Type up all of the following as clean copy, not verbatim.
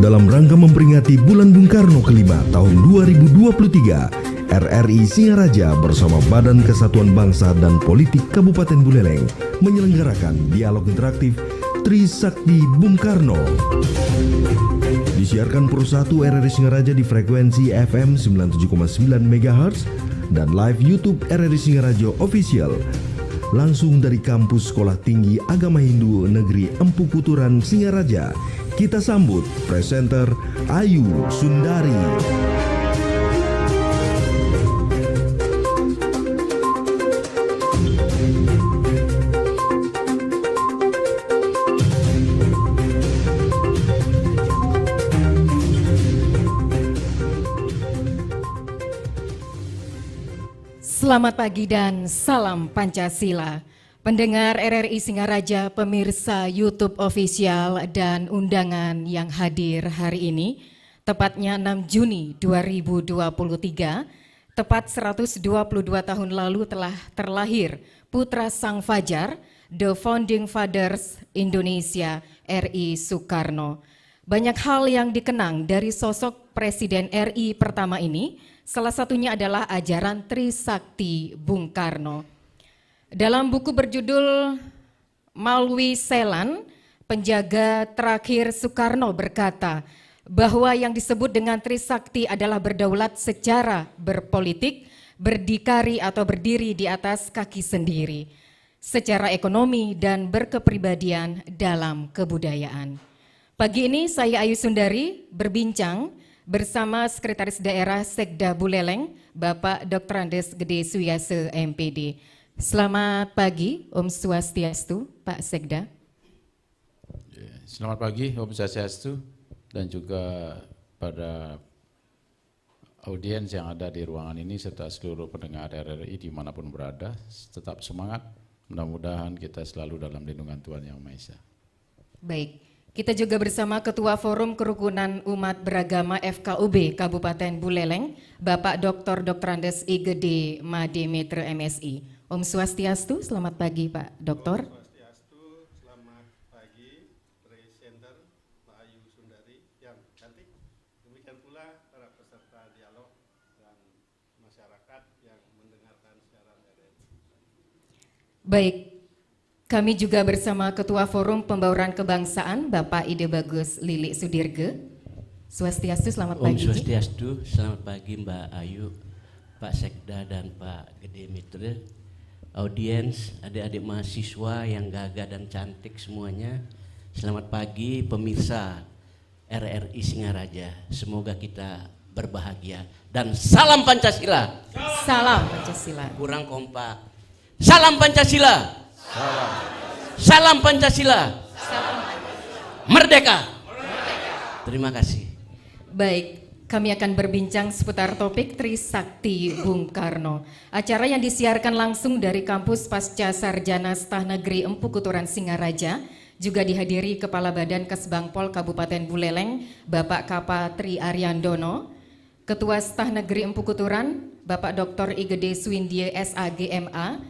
Dalam rangka memperingati Bulan Bung Karno kelima tahun 2023, RRI Singaraja bersama Badan Kesatuan Bangsa dan Politik Kabupaten Buleleng menyelenggarakan dialog interaktif Trisakti Bung Karno. Disiarkan Pro 1 RRI Singaraja di frekuensi FM 97,9 MHz dan live YouTube RRI Singaraja Official. Langsung dari Kampus Sekolah Tinggi Agama Hindu Negeri Empu Kuturan Singaraja, kita sambut presenter Ayu Sundari. Selamat pagi dan salam Pancasila. Pendengar RRI Singaraja, pemirsa YouTube Official dan undangan yang hadir hari ini, tepatnya 6 Juni 2023, tepat 122 tahun lalu telah terlahir putra Sang Fajar, The Founding Fathers Indonesia, RI Soekarno. Banyak hal yang dikenang dari sosok Presiden RI pertama ini, salah satunya adalah ajaran Trisakti Bung Karno. Dalam buku berjudul Malwi Selan, penjaga terakhir Soekarno berkata bahwa yang disebut dengan Trisakti adalah berdaulat secara berpolitik, berdikari atau berdiri di atas kaki sendiri, secara ekonomi dan berkepribadian dalam kebudayaan. Pagi ini saya Ayu Sundari berbincang bersama Sekretaris Daerah Sekda Buleleng, Bapak Dr. Andes Gede Suyase MPD. Selamat pagi, Om Swastiastu, Pak Sekda. Selamat pagi, Om Swastiastu, dan juga pada audiens yang ada di ruangan ini serta seluruh pendengar RRI dimanapun berada. Tetap semangat, mudah-mudahan kita selalu dalam lindungan Tuhan Yang Maha Esa. Baik, kita juga bersama Ketua Forum Kerukunan Umat Beragama FKUB Kabupaten Buleleng, Bapak Dr. Andes I Gede Made Metre MSI. Om Swastiastu, selamat pagi Pak Doktor. Om Swastiastu, selamat pagi presenter Pak Ayu Sundari yang cantik. Demikian pula para peserta dialog dan masyarakat yang mendengarkan siaran RRI. Baik, kami juga bersama Ketua Forum Pembauran Kebangsaan Bapak Ide Bagus Lili Sudirge. Swastiastu, selamat pagi. Om Swastiastu, selamat pagi Mbak Ayu, Pak Sekda dan Pak Gede Mitre. Audiens, adik-adik mahasiswa yang gagah dan cantik semuanya, selamat pagi pemirsa RRI Singaraja. Semoga kita berbahagia dan salam Pancasila. Salam Pancasila. Kurang kompak. Salam Pancasila. Salam Pancasila. Merdeka. Terima kasih. Baik, kami akan berbincang seputar topik Trisakti Bung Karno. Acara yang disiarkan langsung dari kampus Pasca Sarjana Staf Negeri Empu Kuturan Singaraja juga dihadiri Kepala Badan Kesbangpol Kabupaten Buleleng, Bapak Kapa Tri Ariandono, Ketua Staf Negeri Empu Kuturan, Bapak Dr. I Gede Suindie SAGMA,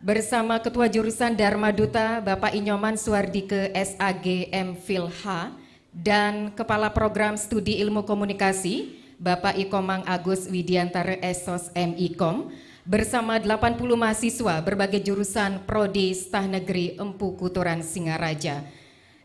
bersama Ketua Jurusan Dharma Duta, Bapak Inyoman Suardike SAGM Filha, dan Kepala Program Studi Ilmu Komunikasi, Bapak Ikomang Agus Widiantara Esos MIKOM, bersama 80 mahasiswa berbagai jurusan Prodi Staf Negeri Empu Kuturan Singaraja.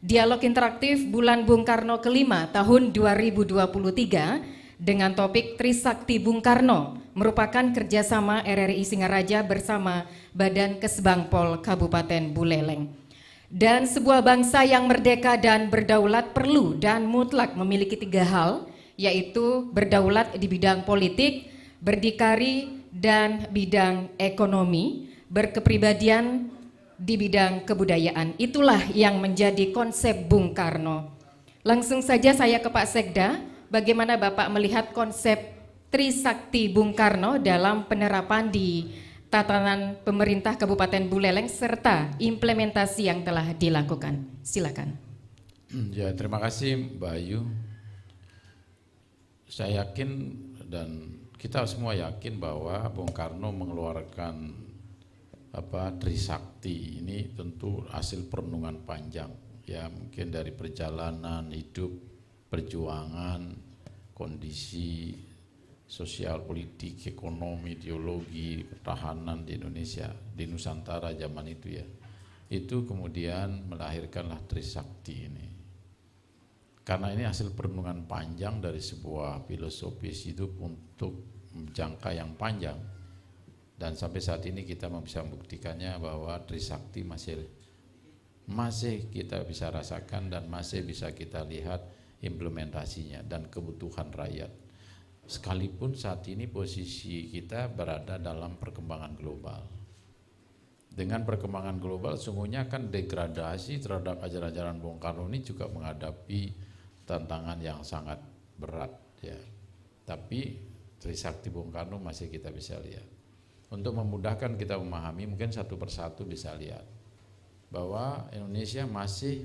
Dialog interaktif Bulan Bung Karno kelima tahun 2023 dengan topik Trisakti Bung Karno merupakan kerjasama RRI Singaraja bersama Badan Kesbangpol Kabupaten Buleleng. Dan sebuah bangsa yang merdeka dan berdaulat perlu dan mutlak memiliki 3 hal, yaitu berdaulat di bidang politik, berdikari, dan bidang ekonomi, berkepribadian di bidang kebudayaan. Itulah yang menjadi konsep Bung Karno. Langsung saja saya ke Pak Sekda, bagaimana Bapak melihat konsep Trisakti Bung Karno dalam penerapan di tatanan pemerintah Kabupaten Buleleng serta implementasi yang telah dilakukan. Silakan. Ya, terima kasih Mbak Ayu. Saya yakin dan kita semua yakin bahwa Bung Karno mengeluarkan Trisakti ini tentu hasil perenungan panjang, ya mungkin dari perjalanan hidup, perjuangan, kondisi sosial, politik, ekonomi, ideologi, pertahanan di Indonesia, di Nusantara zaman itu ya. Itu kemudian melahirkanlah Trisakti ini. Karena ini hasil perenungan panjang dari sebuah filosofis hidup untuk jangka yang panjang. Dan sampai saat ini kita bisa membuktikannya bahwa Trisakti masih kita bisa rasakan dan masih bisa kita lihat implementasinya dan kebutuhan rakyat. Sekalipun saat ini posisi kita berada dalam perkembangan global. Dengan perkembangan global sungguhnya kan degradasi terhadap ajaran-ajaran Bung Karno ini juga menghadapi tantangan yang sangat berat ya. Tapi Trisakti Bung Karno masih kita bisa lihat. Untuk memudahkan kita memahami, mungkin satu persatu bisa lihat bahwa Indonesia masih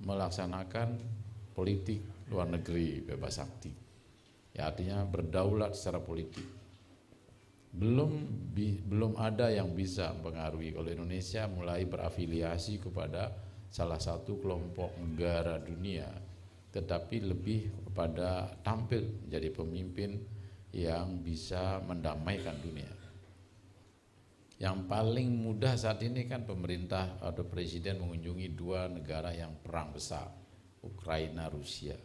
melaksanakan politik luar negeri bebas aktif. Ya, artinya berdaulat secara politik. Belum ada yang bisa mempengaruhi kalau Indonesia mulai berafiliasi kepada salah satu kelompok negara dunia, tetapi lebih kepada tampil menjadi pemimpin yang bisa mendamaikan dunia. Yang paling mudah saat ini kan pemerintah atau presiden mengunjungi dua negara yang perang besar, Ukraina, Rusia.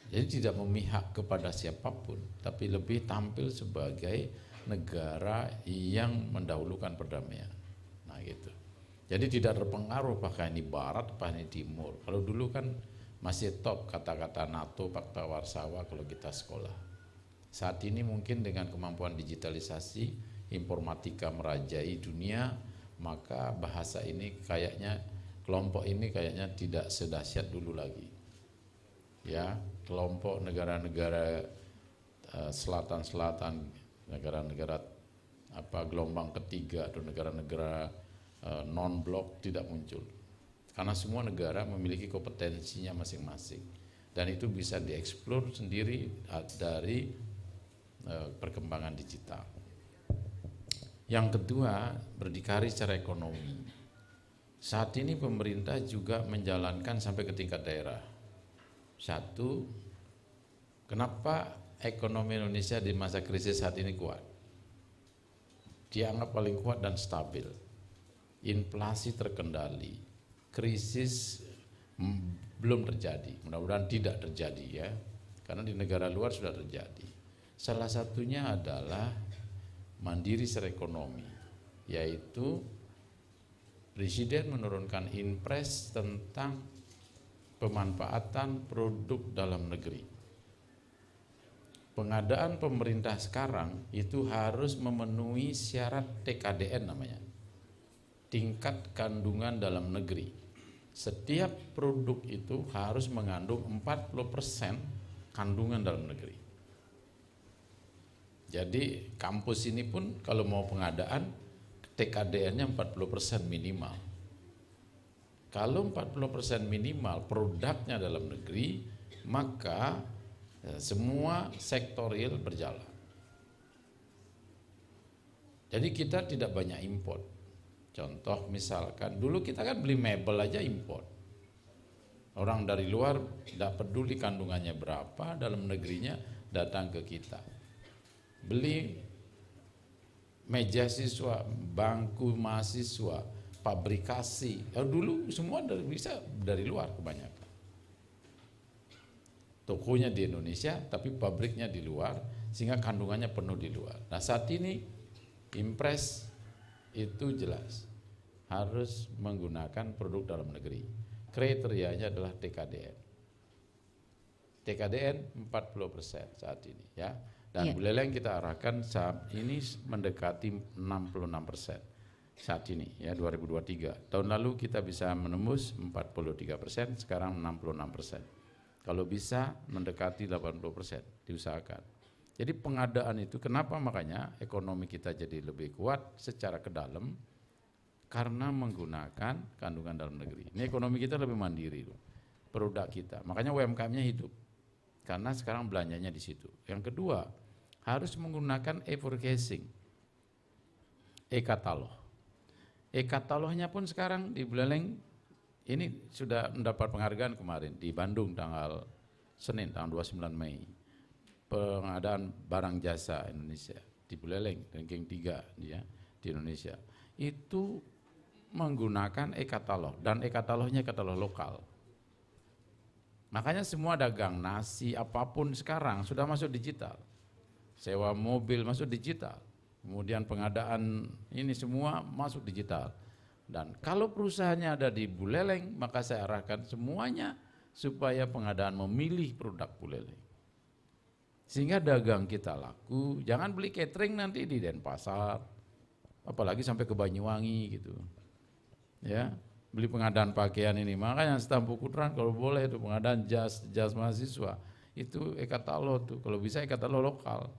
Jadi tidak memihak kepada siapapun, tapi lebih tampil sebagai negara yang mendahulukan perdamaian. Nah gitu. Jadi tidak terpengaruh apakah ini Barat, apakah ini Timur. Kalau dulu kan masih top kata-kata NATO, Pakta Warsawa kalau kita sekolah. Saat ini mungkin dengan kemampuan digitalisasi, informatika merajai dunia, maka bahasa ini kayaknya, kelompok ini kayaknya tidak sedahsyat dulu lagi. Ya, kelompok negara-negara selatan-selatan, negara-negara gelombang ketiga atau negara-negara non-blok tidak muncul. Karena semua negara memiliki kompetensinya masing-masing. Dan itu bisa dieksplor sendiri dari perkembangan digital. Yang kedua, berdikari secara ekonomi. Saat ini pemerintah juga menjalankan sampai ke tingkat daerah. Satu, kenapa ekonomi Indonesia di masa krisis saat ini kuat? Dianggap paling kuat dan stabil. Inflasi terkendali. Krisis belum terjadi. Mudah-mudahan tidak terjadi ya. Karena di negara luar sudah terjadi. Salah satunya adalah mandiri secara ekonomi, yaitu Presiden menurunkan impres tentang pemanfaatan produk dalam negeri. Pengadaan pemerintah sekarang itu harus memenuhi syarat TKDN namanya, tingkat kandungan dalam negeri. Setiap produk itu harus mengandung 40% kandungan dalam negeri. Jadi kampus ini pun kalau mau pengadaan TKDN-nya 40% minimal. Kalau 40% minimal produknya dalam negeri, maka semua sektor real berjalan. Jadi kita tidak banyak import. Contoh misalkan dulu kita kan beli mebel aja import. Orang dari luar tidak peduli kandungannya berapa, dalam negerinya datang ke kita. Beli meja siswa, bangku mahasiswa, pabrikasi. Dulu semua bisa dari luar kebanyakan. Tokonya di Indonesia, tapi pabriknya di luar, sehingga kandungannya penuh di luar. Nah saat ini impres itu jelas harus menggunakan produk dalam negeri. Kriterianya adalah TKDN. TKDN 40% saat ini ya. Dan Buleleng kita arahkan saat ini mendekati 66% saat ini ya 2023. Tahun lalu kita bisa menembus 43%, sekarang 66%. Kalau bisa mendekati 80% diusahakan. Jadi pengadaan itu kenapa makanya ekonomi kita jadi lebih kuat secara ke dalam karena menggunakan kandungan dalam negeri. Ini ekonomi kita lebih mandiri loh, produk kita. Makanya UMKM-nya hidup karena sekarang belanjanya di situ. Yang kedua harus menggunakan e-forecasting. e-katalog. E-katalognya pun sekarang di Buleleng ini sudah mendapat penghargaan kemarin di Bandung tanggal Senin, tanggal 29 Mei. Pengadaan barang jasa Indonesia di Buleleng, ranking 3 dia di Indonesia. Itu menggunakan e-katalog dan e-katalognya katalog lokal. Makanya semua dagang nasi apapun sekarang sudah masuk digital. Sewa mobil masuk digital. Kemudian pengadaan ini semua masuk digital. Dan kalau perusahaannya ada di Buleleng, maka saya arahkan semuanya supaya pengadaan memilih produk Buleleng. Sehingga dagang kita laku, jangan beli catering nanti di Denpasar, apalagi sampai ke Banyuwangi gitu. Ya, beli pengadaan pakaian ini, makanya Stampu Kutran kalau boleh itu pengadaan jas mahasiswa, itu e-katalog tuh, kalau bisa e-katalog lokal.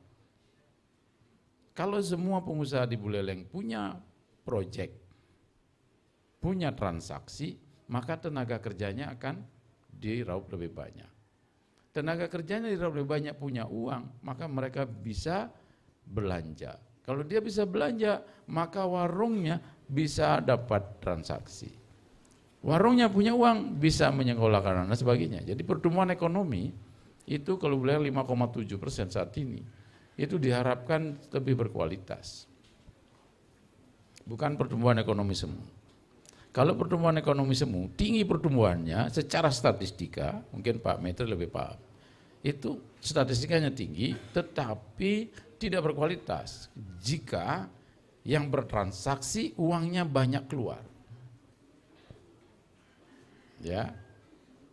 Kalau semua pengusaha di Buleleng punya project, punya transaksi, maka tenaga kerjanya akan diraup lebih banyak. Tenaga kerjanya diraup lebih banyak, punya uang, maka mereka bisa belanja. Kalau dia bisa belanja, maka warungnya bisa dapat transaksi. Warungnya punya uang, bisa menyekolahkan anak sebagainya. Jadi pertumbuhan ekonomi itu kalau boleh 5,7% saat ini, itu diharapkan lebih berkualitas. Bukan pertumbuhan ekonomi semu. Kalau pertumbuhan ekonomi semu, tinggi pertumbuhannya secara statistika, mungkin Pak Metri lebih paham, itu statistikanya tinggi, tetapi tidak berkualitas jika yang bertransaksi uangnya banyak keluar. Ya.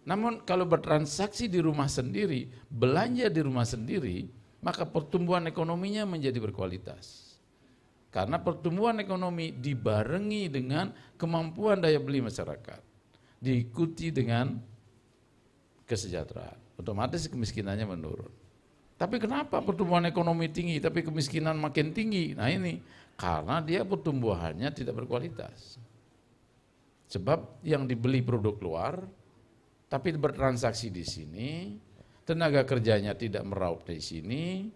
Namun kalau bertransaksi di rumah sendiri, belanja di rumah sendiri, maka pertumbuhan ekonominya menjadi berkualitas. Karena pertumbuhan ekonomi dibarengi dengan kemampuan daya beli masyarakat, diikuti dengan kesejahteraan, otomatis kemiskinannya menurun. Tapi kenapa pertumbuhan ekonomi tinggi tapi kemiskinan makin tinggi? Nah ini, karena dia pertumbuhannya tidak berkualitas. Sebab yang dibeli produk luar, tapi bertransaksi di sini, tenaga kerjanya tidak meraup di sini,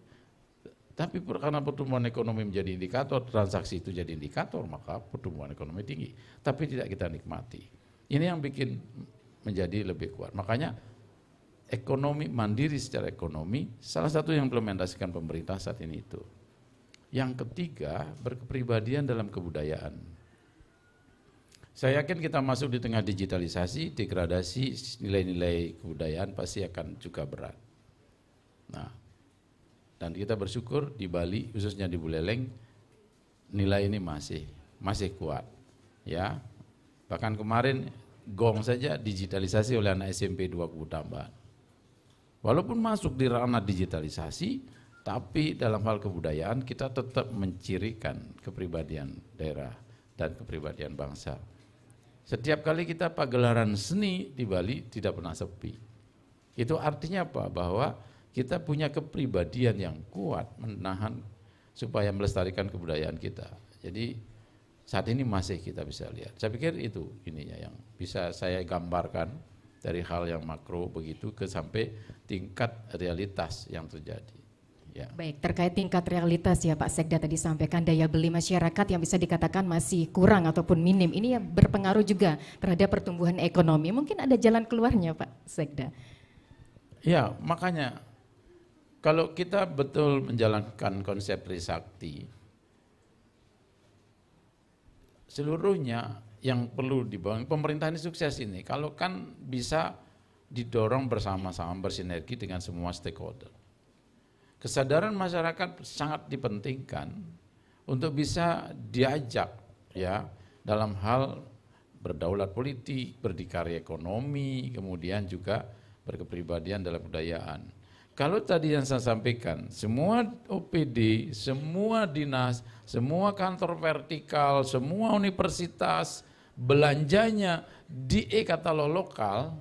tapi karena pertumbuhan ekonomi menjadi indikator, transaksi itu jadi indikator, maka pertumbuhan ekonomi tinggi. Tapi tidak kita nikmati. Ini yang bikin menjadi lebih kuat. Makanya ekonomi, mandiri secara ekonomi, salah satu yang implementasikan pemerintah saat ini itu. Yang ketiga, berkepribadian dalam kebudayaan. Saya yakin kita masuk di tengah digitalisasi, degradasi nilai-nilai kebudayaan pasti akan juga berat. Nah, dan kita bersyukur di Bali, khususnya di Buleleng, nilai ini masih kuat. Ya, bahkan kemarin gong saja digitalisasi oleh anak SMP 2 Kubu Tambahan. Walaupun masuk di ranah digitalisasi, tapi dalam hal kebudayaan kita tetap mencirikan kepribadian daerah dan kepribadian bangsa. Setiap kali kita pagelaran seni di Bali tidak pernah sepi. Itu artinya apa? Bahwa kita punya kepribadian yang kuat menahan supaya melestarikan kebudayaan kita. Jadi saat ini masih kita bisa lihat. Saya pikir itu ininya yang bisa saya gambarkan dari hal yang makro begitu ke sampai tingkat realitas yang terjadi. Ya. Baik, terkait tingkat realitas ya Pak Sekda tadi sampaikan daya beli masyarakat yang bisa dikatakan masih kurang ataupun minim. Ini berpengaruh juga terhadap pertumbuhan ekonomi. Mungkin ada jalan keluarnya Pak Sekda. Ya, makanya kalau kita betul menjalankan konsep Trisakti, seluruhnya yang perlu dibangun, pemerintah ini sukses ini, kalau kan bisa didorong bersama-sama bersinergi dengan semua stakeholder. Kesadaran masyarakat sangat dipentingkan untuk bisa diajak ya dalam hal berdaulat politik, berdikari ekonomi, kemudian juga berkepribadian dalam kebudayaan. Kalau tadi yang saya sampaikan, semua OPD, semua dinas, semua kantor vertikal, semua universitas, belanjanya di e-katalog lokal,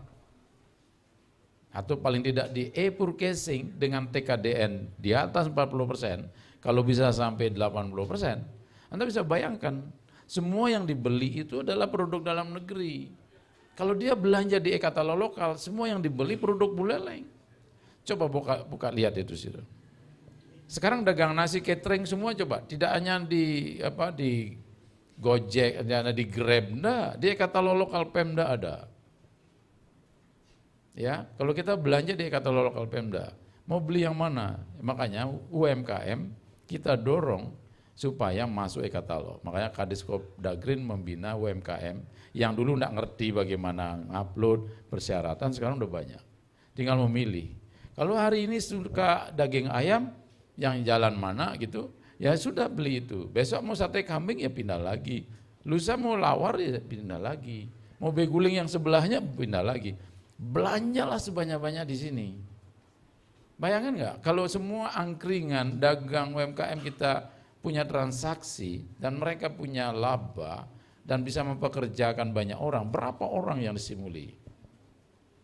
atau paling tidak di e-purchasing dengan TKDN di atas 40%, kalau bisa sampai 80%, Anda bisa bayangkan, semua yang dibeli itu adalah produk dalam negeri. Kalau dia belanja di e-katalog lokal, semua yang dibeli produk Buleleng. Coba buka lihat itu sih. Sekarang dagang nasi catering semua coba, tidak hanya di Gojek, hanya di Grab, enggak, di e-katalog lokal Pemda ada. Ya, kalau kita belanja di e-katalog lokal Pemda, mau beli yang mana? Makanya UMKM kita dorong supaya masuk e-katalog. Makanya Kadisdagrin membina UMKM yang dulu enggak ngerti bagaimana ngupload persyaratan, sekarang udah banyak. Tinggal memilih. Kalau hari ini suka daging ayam, yang jalan mana gitu, ya sudah beli itu. Besok mau sate kambing ya pindah lagi. Lusa mau lawar ya pindah lagi. Mau beguling yang sebelahnya pindah lagi. Belanjalah sebanyak-banyak di sini. Bayangkan nggak kalau semua angkringan, dagang UMKM kita punya transaksi dan mereka punya laba dan bisa mempekerjakan banyak orang, berapa orang yang disimuli?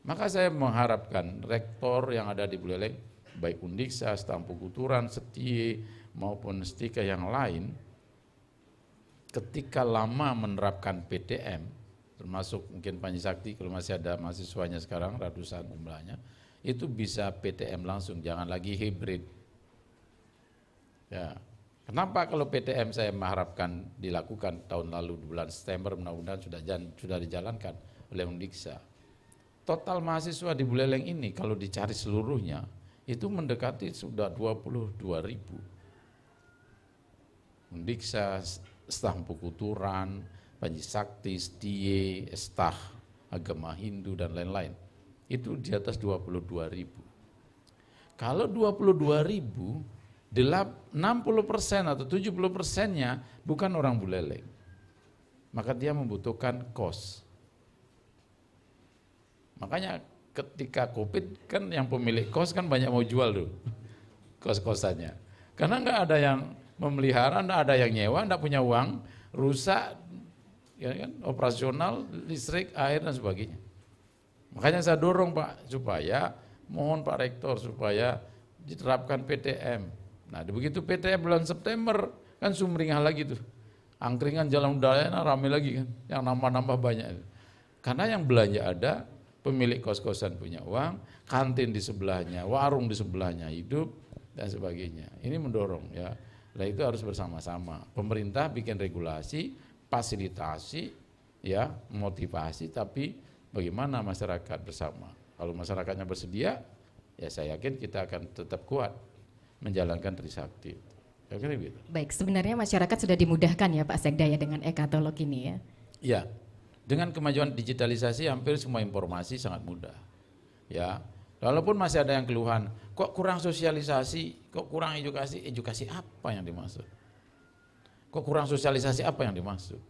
Maka saya mengharapkan rektor yang ada di Buleleng, baik Undiksa, Stampu Kuturan, Setie, maupun Stika yang lain, ketika lama menerapkan PTM, termasuk mungkin Panji Sakti, kalau masih ada mahasiswanya sekarang, ratusan jumlahnya, itu bisa PTM langsung, jangan lagi hibrid. Ya. Kenapa kalau PTM saya mengharapkan dilakukan tahun lalu di bulan September, mudah-mudahan sudah dijalankan oleh Undiksa. Total mahasiswa di Buleleng ini kalau dicari seluruhnya, itu mendekati sudah 22.000. Undiksa, Stampu Kuturan, Panji Sakti, Setie, Estah, Agama Hindu dan lain-lain. Itu di atas 22.000. Kalau 22.000, 60% atau 70%-nya bukan orang Buleleng. Maka dia membutuhkan kos. Makanya ketika Covid kan yang pemilik kos kan banyak mau jual tuh kos-kosannya. Karena nggak ada yang memelihara, nggak ada yang nyewa, nggak punya uang, rusak, ya kan, operasional, listrik, air dan sebagainya. Makanya saya dorong Pak supaya mohon Pak Rektor supaya diterapkan PTM. Nah begitu PTM bulan September kan sumringah lagi tuh. Angkringan Jalan Udayana ramai lagi kan, yang nambah-nambah banyak. Karena yang belanja ada, pemilik kos-kosan punya uang, kantin di sebelahnya, warung di sebelahnya hidup, dan sebagainya. Ini mendorong ya. Nah itu harus bersama-sama. Pemerintah bikin regulasi, fasilitasi, ya, motivasi, tapi bagaimana masyarakat bersama. Kalau masyarakatnya bersedia, ya saya yakin kita akan tetap kuat menjalankan Trisakti. Gitu. Baik, sebenarnya masyarakat sudah dimudahkan ya Pak Sekda ya dengan e-katalog ini ya? Ya. Dengan kemajuan digitalisasi hampir semua informasi sangat mudah. Ya. Walaupun masih ada yang keluhan, kok kurang sosialisasi, kok kurang edukasi, edukasi apa yang dimaksud? Kok kurang sosialisasi apa yang dimaksud?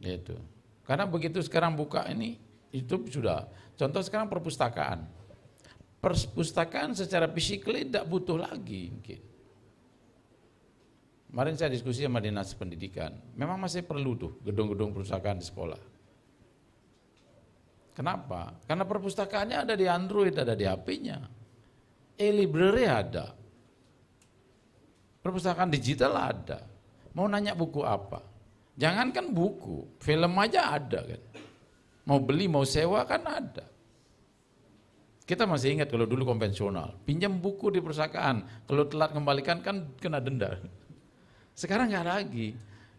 Gitu. Karena begitu sekarang buka ini, itu sudah, contoh sekarang perpustakaan. Perpustakaan secara fisik tidak butuh lagi mungkin. Kemarin saya diskusi sama Dinas Pendidikan, memang masih perlu tuh gedung-gedung perpustakaan di sekolah. Kenapa? Karena perpustakaannya ada di Android, ada di HP-nya. E-library ada. Perpustakaan digital ada. Mau nanya buku apa? Jangankan buku, film aja ada kan. Mau beli, mau sewa kan ada. Kita masih ingat kalau dulu konvensional, pinjam buku di perpustakaan, kalau telat kembalikan kan kena denda. Sekarang nggak lagi,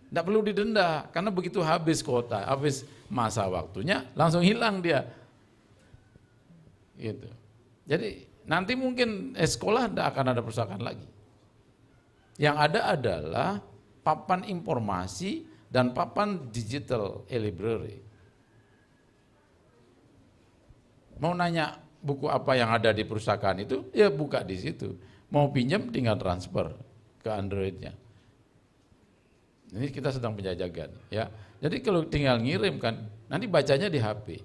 nggak perlu didenda karena begitu habis kuota, habis masa waktunya langsung hilang dia. Gitu. Jadi nanti mungkin sekolah tidak akan ada perpustakaan lagi. Yang ada adalah papan informasi dan papan digital e-library. Mau nanya buku apa yang ada di perpustakaan itu, ya buka di situ. Mau pinjam tinggal transfer ke Android-nya. Ini kita sedang penjajakan, ya. Jadi kalau tinggal ngirim kan, nanti bacanya di HP.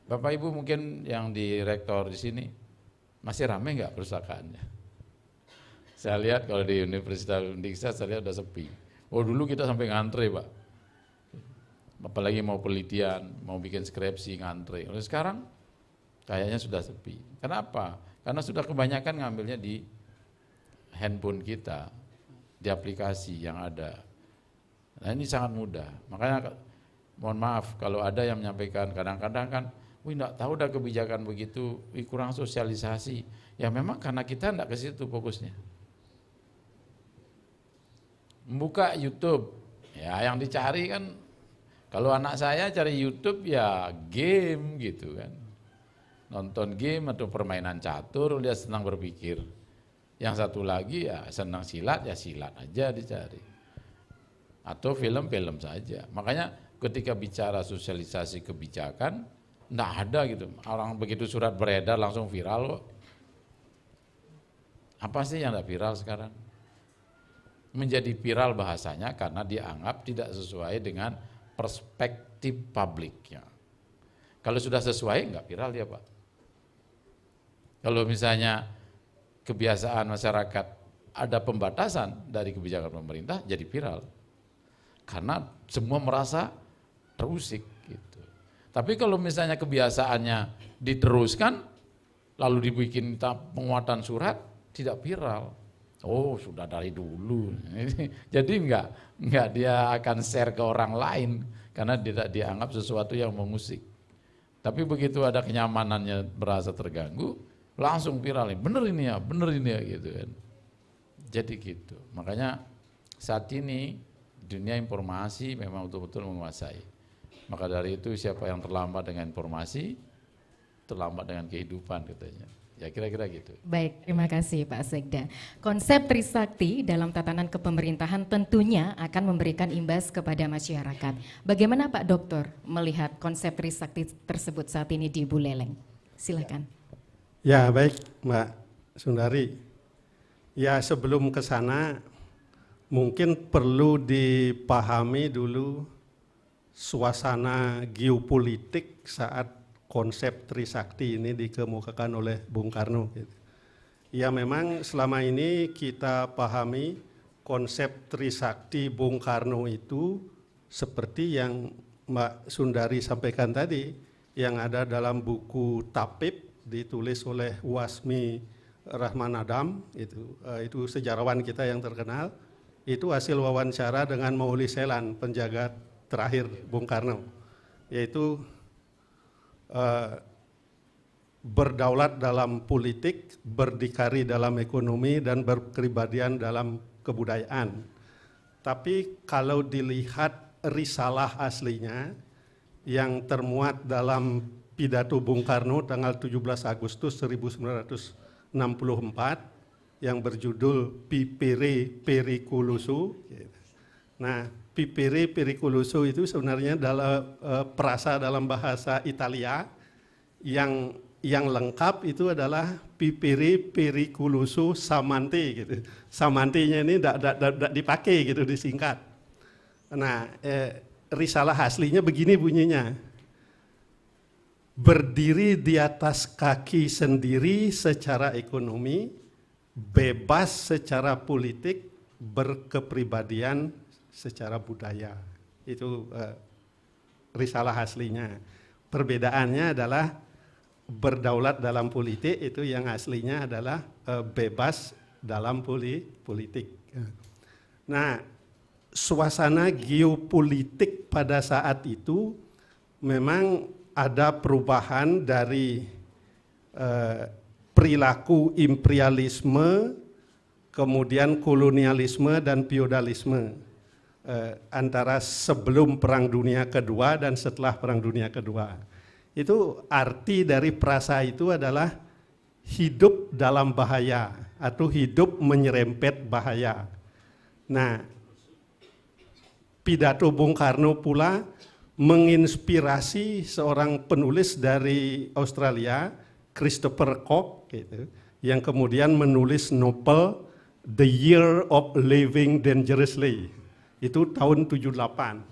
Bapak Ibu mungkin yang di rektor di sini masih ramai nggak perpustakaannya? Saya lihat kalau di Universitas Undiksa saya lihat udah sepi. Oh dulu kita sampai ngantre Pak. Apalagi mau penelitian, mau bikin skripsi ngantre. Kalau sekarang kayaknya sudah sepi. Kenapa? Karena sudah kebanyakan ngambilnya di handphone kita, di aplikasi yang ada. Nah ini sangat mudah. Makanya mohon maaf kalau ada yang menyampaikan kadang-kadang kan, wih enggak tahu dah kebijakan begitu, wih kurang sosialisasi. Ya memang karena kita enggak ke situ fokusnya. Membuka YouTube, ya yang dicari kan, kalau anak saya cari YouTube ya game gitu kan. Nonton game atau permainan catur, dia senang berpikir. Yang satu lagi ya senang silat, ya silat aja dicari. Atau film-film saja. Makanya ketika bicara sosialisasi kebijakan, enggak ada gitu. Orang begitu surat beredar langsung viral kok. Apa sih yang enggak viral sekarang? Menjadi viral bahasanya karena dianggap tidak sesuai dengan perspektif publiknya. Kalau sudah sesuai enggak viral dia, Pak. Kalau misalnya kebiasaan masyarakat ada pembatasan dari kebijakan pemerintah jadi viral. Karena semua merasa terusik gitu. Tapi kalau misalnya kebiasaannya diteruskan lalu dibikin penguatan surat tidak viral. Oh, sudah dari dulu. Jadi enggak dia akan share ke orang lain karena tidak dianggap sesuatu yang mengusik. Tapi begitu ada kenyamanannya berasa terganggu, langsung viral. Bener ini ya gitu kan. Jadi gitu. Makanya saat ini dunia informasi memang betul-betul menguasai. Maka dari itu siapa yang terlambat dengan informasi, terlambat dengan kehidupan katanya. Ya kira-kira gitu. Baik, terima kasih Pak Sekda. Konsep Trisakti dalam tatanan kepemerintahan tentunya akan memberikan imbas kepada masyarakat. Bagaimana Pak Dokter melihat konsep Trisakti tersebut saat ini di Buleleng? Silakan. Ya baik Mbak Sundari. Ya sebelum ke sana mungkin perlu dipahami dulu suasana geopolitik saat konsep Trisakti ini dikemukakan oleh Bung Karno. Ya memang selama ini kita pahami konsep Trisakti Bung Karno itu seperti yang Mbak Sundari sampaikan tadi, yang ada dalam buku Tapip ditulis oleh Wasmi Rahman Adam, itu sejarawan kita yang terkenal, itu hasil wawancara dengan Mauli Selan, penjaga terakhir Bung Karno, yaitu berdaulat dalam politik, berdikari dalam ekonomi, dan berkepribadian dalam kebudayaan. Tapi kalau dilihat risalah aslinya yang termuat dalam pidato Bung Karno tanggal 17 Agustus 1964 yang berjudul Pipere Pericoloso. Nah, Pipere Pericoloso itu sebenarnya dalam perasa dalam bahasa Italia yang lengkap itu adalah Pipere Pericoloso Samante gitu. Samantenya ini tidak dipakai gitu, disingkat. Nah, risalah aslinya begini bunyinya. Berdiri di atas kaki sendiri secara ekonomi, bebas secara politik, berkepribadian secara budaya. Itu risalah aslinya. Perbedaannya adalah berdaulat dalam politik, itu yang aslinya adalah bebas dalam politik. Nah, suasana geopolitik pada saat itu memang ada perubahan dari perilaku imperialisme, kemudian kolonialisme dan feodalisme. Antara sebelum Perang Dunia Kedua dan setelah Perang Dunia Kedua. Itu arti dari prasa itu adalah hidup dalam bahaya atau hidup menyerempet bahaya. Nah, pidato Bung Karno pula menginspirasi seorang penulis dari Australia, Christopher Cook, gitu, yang kemudian menulis novel The Year of Living Dangerously. Itu tahun 78.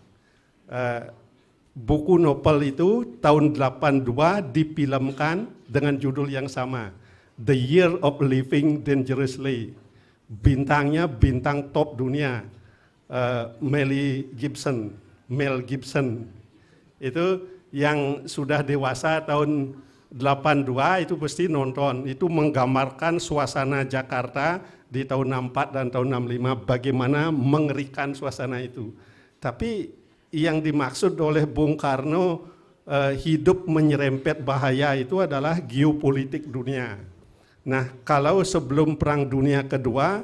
Buku novel itu tahun 82 difilmkan dengan judul yang sama, The Year of Living Dangerously. Bintangnya bintang top dunia, Mel Gibson. Itu yang sudah dewasa tahun 82 itu pasti nonton. Itu menggambarkan suasana Jakarta di tahun 64 dan tahun 65, bagaimana mengerikan suasana itu. Tapi yang dimaksud oleh Bung Karno hidup menyerempet bahaya itu adalah geopolitik dunia. Nah, kalau sebelum Perang Dunia Kedua,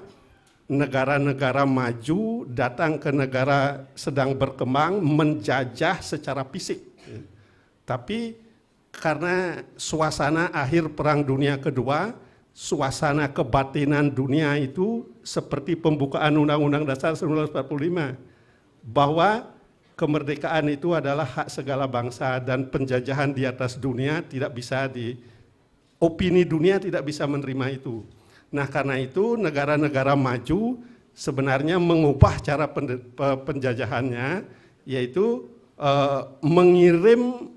negara-negara maju datang ke negara sedang berkembang menjajah secara fisik. Tapi karena suasana akhir Perang Dunia Kedua, suasana kebatinan dunia itu seperti pembukaan Undang-Undang Dasar 1945, bahwa kemerdekaan itu adalah hak segala bangsa dan penjajahan di atas dunia tidak bisa opini dunia tidak bisa menerima itu. Nah, karena itu negara-negara maju sebenarnya mengubah cara penjajahannya, yaitu mengirim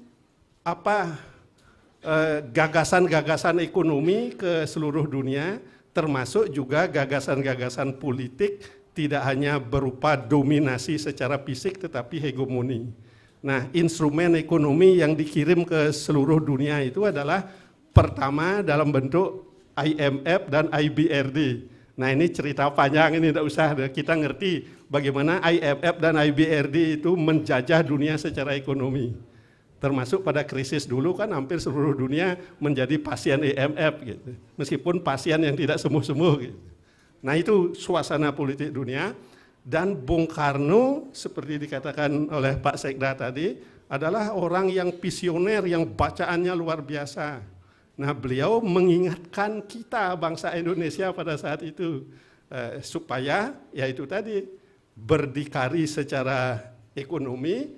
gagasan-gagasan ekonomi ke seluruh dunia, termasuk juga gagasan-gagasan politik, tidak hanya berupa dominasi secara fisik tetapi hegemoni. Nah, instrumen ekonomi yang dikirim ke seluruh dunia itu adalah pertama dalam bentuk IMF dan IBRD. Nah, ini cerita panjang, ini tidak usah kita ngerti bagaimana IMF dan IBRD itu menjajah dunia secara ekonomi. Termasuk pada krisis dulu kan hampir seluruh dunia menjadi pasien IMF gitu. Meskipun pasien yang tidak sembuh-sembuh gitu. Nah, itu suasana politik dunia, dan Bung Karno seperti dikatakan oleh Pak Sekda tadi adalah orang yang visioner, yang bacaannya luar biasa. Nah, beliau mengingatkan kita bangsa Indonesia pada saat itu supaya yaitu tadi berdikari secara ekonomi,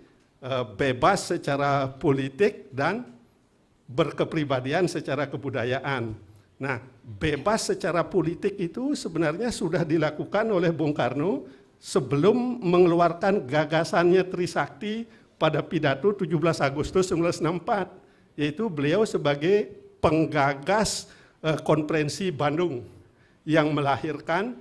bebas secara politik, dan berkepribadian secara kebudayaan. Nah, bebas secara politik itu sebenarnya sudah dilakukan oleh Bung Karno sebelum mengeluarkan gagasannya Trisakti pada pidato 17 Agustus 1964, yaitu beliau sebagai penggagas konferensi Bandung yang melahirkan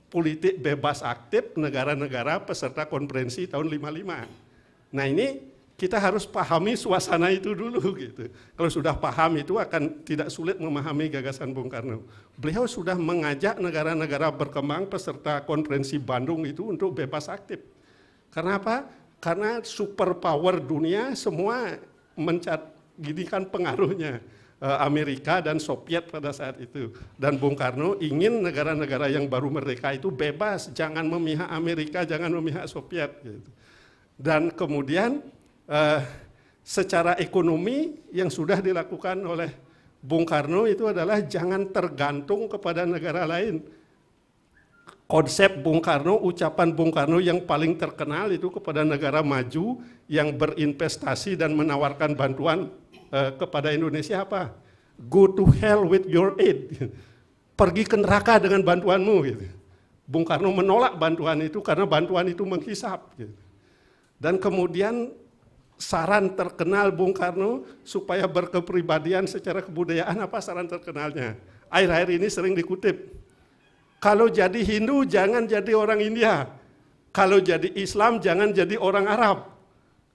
politik bebas aktif negara-negara peserta konferensi tahun 55. Nah, ini kita harus pahami suasana itu dulu gitu. Kalau sudah paham itu akan tidak sulit memahami gagasan Bung Karno. Beliau sudah mengajak negara-negara berkembang peserta konferensi Bandung itu untuk bebas aktif. Karena apa? Karena superpower dunia semua gini kan pengaruhnya Amerika dan Soviet pada saat itu. Dan Bung Karno ingin negara-negara yang baru merdeka itu bebas, jangan memihak Amerika, jangan memihak Soviet. Gitu. Dan kemudian secara ekonomi yang sudah dilakukan oleh Bung Karno itu adalah jangan tergantung kepada negara lain. Konsep Bung Karno, ucapan Bung Karno yang paling terkenal itu kepada negara maju yang berinvestasi dan menawarkan bantuan kepada Indonesia apa? Go to hell with your aid. Pergi ke neraka dengan bantuanmu. Gitu. Bung Karno menolak bantuan itu karena bantuan itu menghisap. Gitu. Dan kemudian saran terkenal Bung Karno supaya berkepribadian secara kebudayaan, apa saran terkenalnya? Akhir-akhir ini sering dikutip. Kalau jadi Hindu jangan jadi orang India. Kalau jadi Islam jangan jadi orang Arab.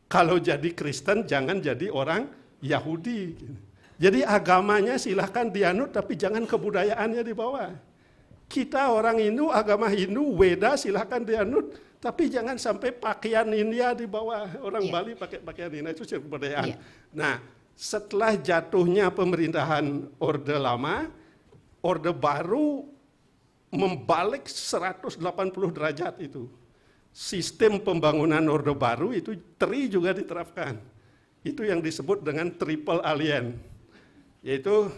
Kalau jadi Kristen jangan jadi orang Yahudi. Jadi agamanya silahkan dianut tapi jangan kebudayaannya dibawa. Kita orang Hindu, agama Hindu, Weda silahkan dianut tapi jangan sampai pakaian India dibawa. Orang Bali pakai pakaian India, itu kebudayaan. Nah, setelah jatuhnya pemerintahan Orde Lama, Orde Baru membalik 180 derajat itu. Sistem pembangunan Orde Baru itu TRI juga diterapkan. Itu yang disebut dengan triple alien, yaitu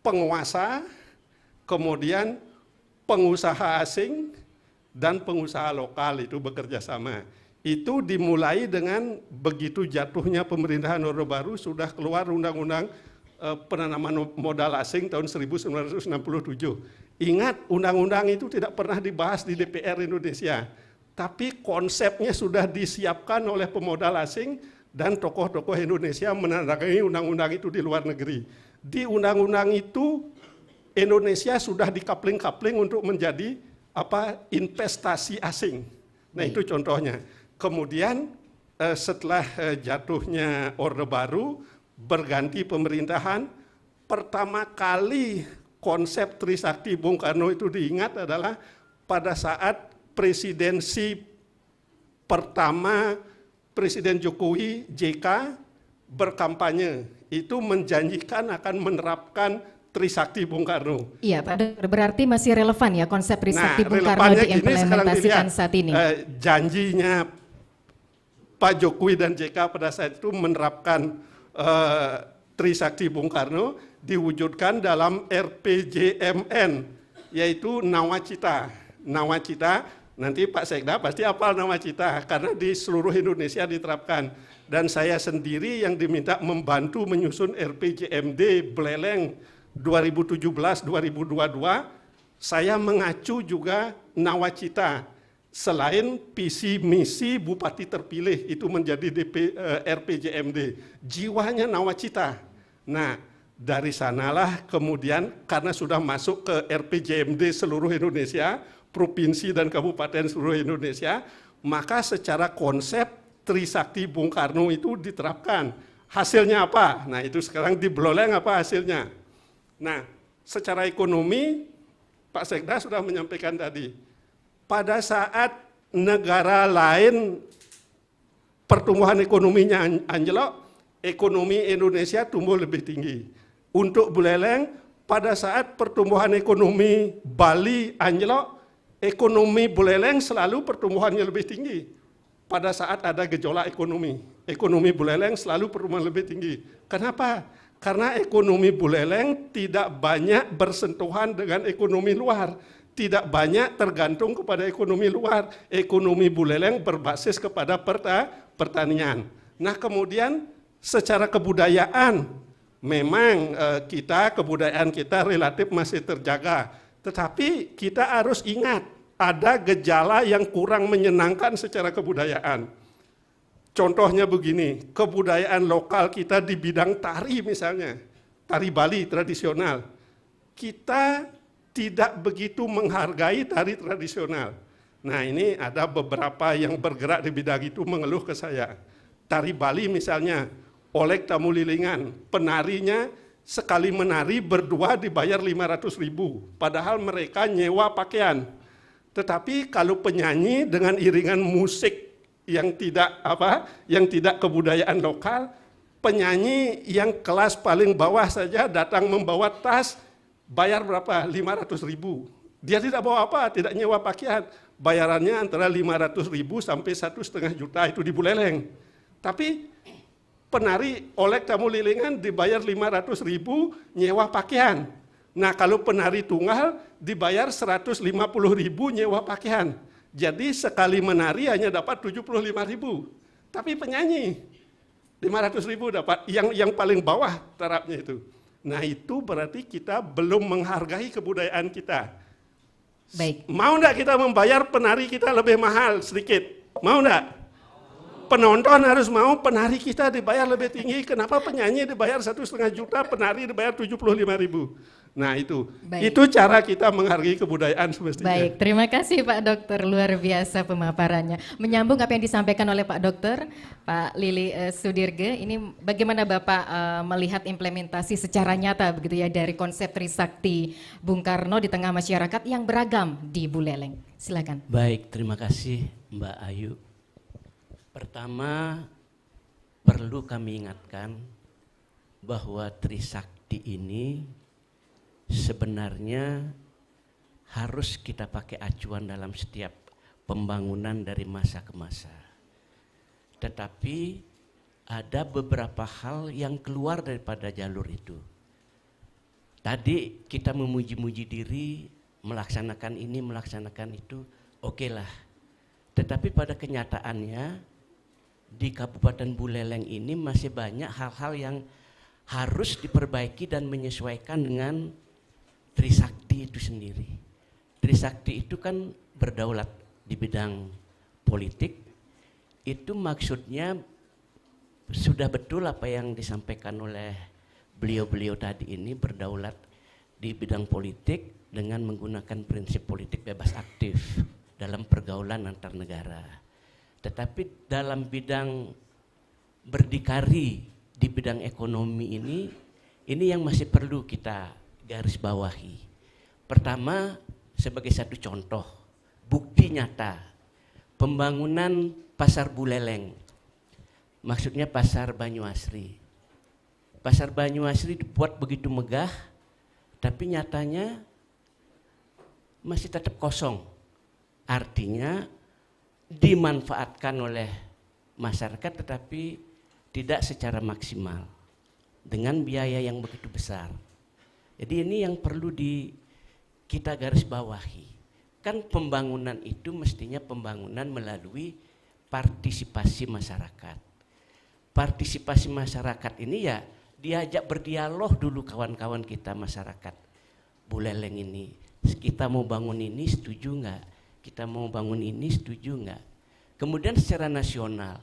penguasa, kemudian pengusaha asing, dan pengusaha lokal itu bekerja sama. Itu dimulai dengan begitu jatuhnya pemerintahan Orde Baru sudah keluar Undang-Undang Penanaman Modal Asing tahun 1967. Ingat, undang-undang itu tidak pernah dibahas di DPR Indonesia, tapi konsepnya sudah disiapkan oleh pemodal asing dan tokoh-tokoh Indonesia menandatangani undang-undang itu di luar negeri. Di undang-undang itu Indonesia sudah dikapling-kapling untuk menjadi investasi asing. Nah, itu contohnya. Kemudian setelah jatuhnya Orde Baru, berganti pemerintahan, pertama kali konsep Trisakti Bung Karno itu diingat adalah pada saat presidensi pertama Presiden Jokowi JK berkampanye itu menjanjikan akan menerapkan Trisakti Bung Karno. Iya Pak Dokter, berarti masih relevan ya konsep Trisakti Bung Karno relevannya gini, sekarang diimplementasikan dilihat, saat ini. Janjinya Pak Jokowi dan JK pada saat itu menerapkan Trisakti Bung Karno diwujudkan dalam RPJMN, yaitu Nawacita. Nawacita, nanti Pak Sekda pasti hafal Nawacita, karena di seluruh Indonesia diterapkan. Dan saya sendiri yang diminta membantu menyusun RPJMD Buleleng 2017-2022, saya mengacu juga Nawacita. Selain visi misi Bupati terpilih itu menjadi RPJMD, jiwanya Nawacita. Nah, dari sanalah kemudian karena sudah masuk ke RPJMD seluruh Indonesia, provinsi dan kabupaten seluruh Indonesia, maka secara konsep Trisakti Bung Karno itu diterapkan. Hasilnya apa? Nah, itu sekarang di Buleleng apa hasilnya? Nah, secara ekonomi Pak Sekda sudah menyampaikan tadi, pada saat negara lain pertumbuhan ekonominya anjlok, ekonomi Indonesia tumbuh lebih tinggi. Untuk Buleleng, pada saat pertumbuhan ekonomi Bali anjlok, ekonomi Buleleng selalu pertumbuhannya lebih tinggi. Pada saat ada gejolak ekonomi Buleleng selalu pertumbuhan lebih tinggi. Kenapa? Karena ekonomi Buleleng tidak banyak bersentuhan dengan ekonomi luar, tidak banyak tergantung kepada ekonomi luar. Ekonomi Buleleng berbasis kepada pertanian. Nah, kemudian secara kebudayaan, memang kebudayaan kita relatif masih terjaga. Tetapi kita harus ingat, ada gejala yang kurang menyenangkan secara kebudayaan. Contohnya begini, kebudayaan lokal kita di bidang tari misalnya, tari Bali tradisional, kita tidak begitu menghargai tari tradisional. Nah, ini ada beberapa yang bergerak di bidang itu mengeluh ke saya. Tari Bali misalnya, Olek Tamu Lilingan, penarinya sekali menari berdua dibayar 500.000, padahal mereka nyewa pakaian. Tetapi kalau penyanyi dengan iringan musik yang tidak kebudayaan lokal, penyanyi yang kelas paling bawah saja datang membawa tas, bayar berapa? 500.000. Dia tidak bawa apa, tidak nyewa pakaian. Bayarannya antara 500.000 sampai 1,5 juta itu di Buleleng. Tapi penari Olek Tamu Lilingan dibayar 500.000 nyewa pakaian. Nah, kalau penari tunggal dibayar 150.000 nyewa pakaian. Jadi sekali menari hanya dapat 75.000. Tapi penyanyi 500.000 dapat, yang paling bawah tarafnya itu. Nah, itu berarti kita belum menghargai kebudayaan kita. Baik. Mau enggak kita membayar penari kita lebih mahal sedikit? Mau enggak? Penonton harus mau penari kita dibayar lebih tinggi. Kenapa penyanyi dibayar 1,5 juta, penari dibayar 75.000? Nah, itu cara kita menghargai kebudayaan semestinya. Baik, terima kasih Pak Dokter, luar biasa pemaparannya. Menyambung apa yang disampaikan oleh Pak Dokter, Pak Lili Sudirge, ini bagaimana Bapak melihat implementasi secara nyata begitu ya dari konsep Trisakti Bung Karno di tengah masyarakat yang beragam di Buleleng. Silakan. Baik, terima kasih Mbak Ayu. Pertama, perlu kami ingatkan bahwa Trisakti ini sebenarnya harus kita pakai acuan dalam setiap pembangunan dari masa ke masa. Tetapi ada beberapa hal yang keluar daripada jalur itu. Tadi kita memuji-muji diri, melaksanakan ini, melaksanakan itu, oke lah. Tetapi pada kenyataannya di Kabupaten Buleleng ini masih banyak hal-hal yang harus diperbaiki dan menyesuaikan dengan Trisakti itu sendiri. Trisakti itu kan berdaulat di bidang politik. Itu maksudnya sudah betul apa yang disampaikan oleh beliau-beliau tadi ini, berdaulat di bidang politik dengan menggunakan prinsip politik bebas aktif dalam pergaulan antar negara. Tetapi dalam bidang berdikari di bidang ekonomi ini yang masih perlu kita garis bawahi. Pertama, sebagai satu contoh, bukti nyata, pembangunan Pasar Buleleng. maksudnya Pasar Banyuasri. Pasar Banyuasri dibuat begitu megah, tapi nyatanya masih tetap kosong. Artinya dimanfaatkan oleh masyarakat tetapi tidak secara maksimal dengan biaya yang begitu besar. Jadi ini yang perlu kita garis bawahi. Kan pembangunan itu mestinya pembangunan melalui partisipasi masyarakat. Partisipasi masyarakat ini ya diajak berdialog dulu kawan-kawan kita masyarakat Buleleng ini. Kita mau bangun ini setuju nggak? Kita mau bangun ini setuju nggak? Kemudian secara nasional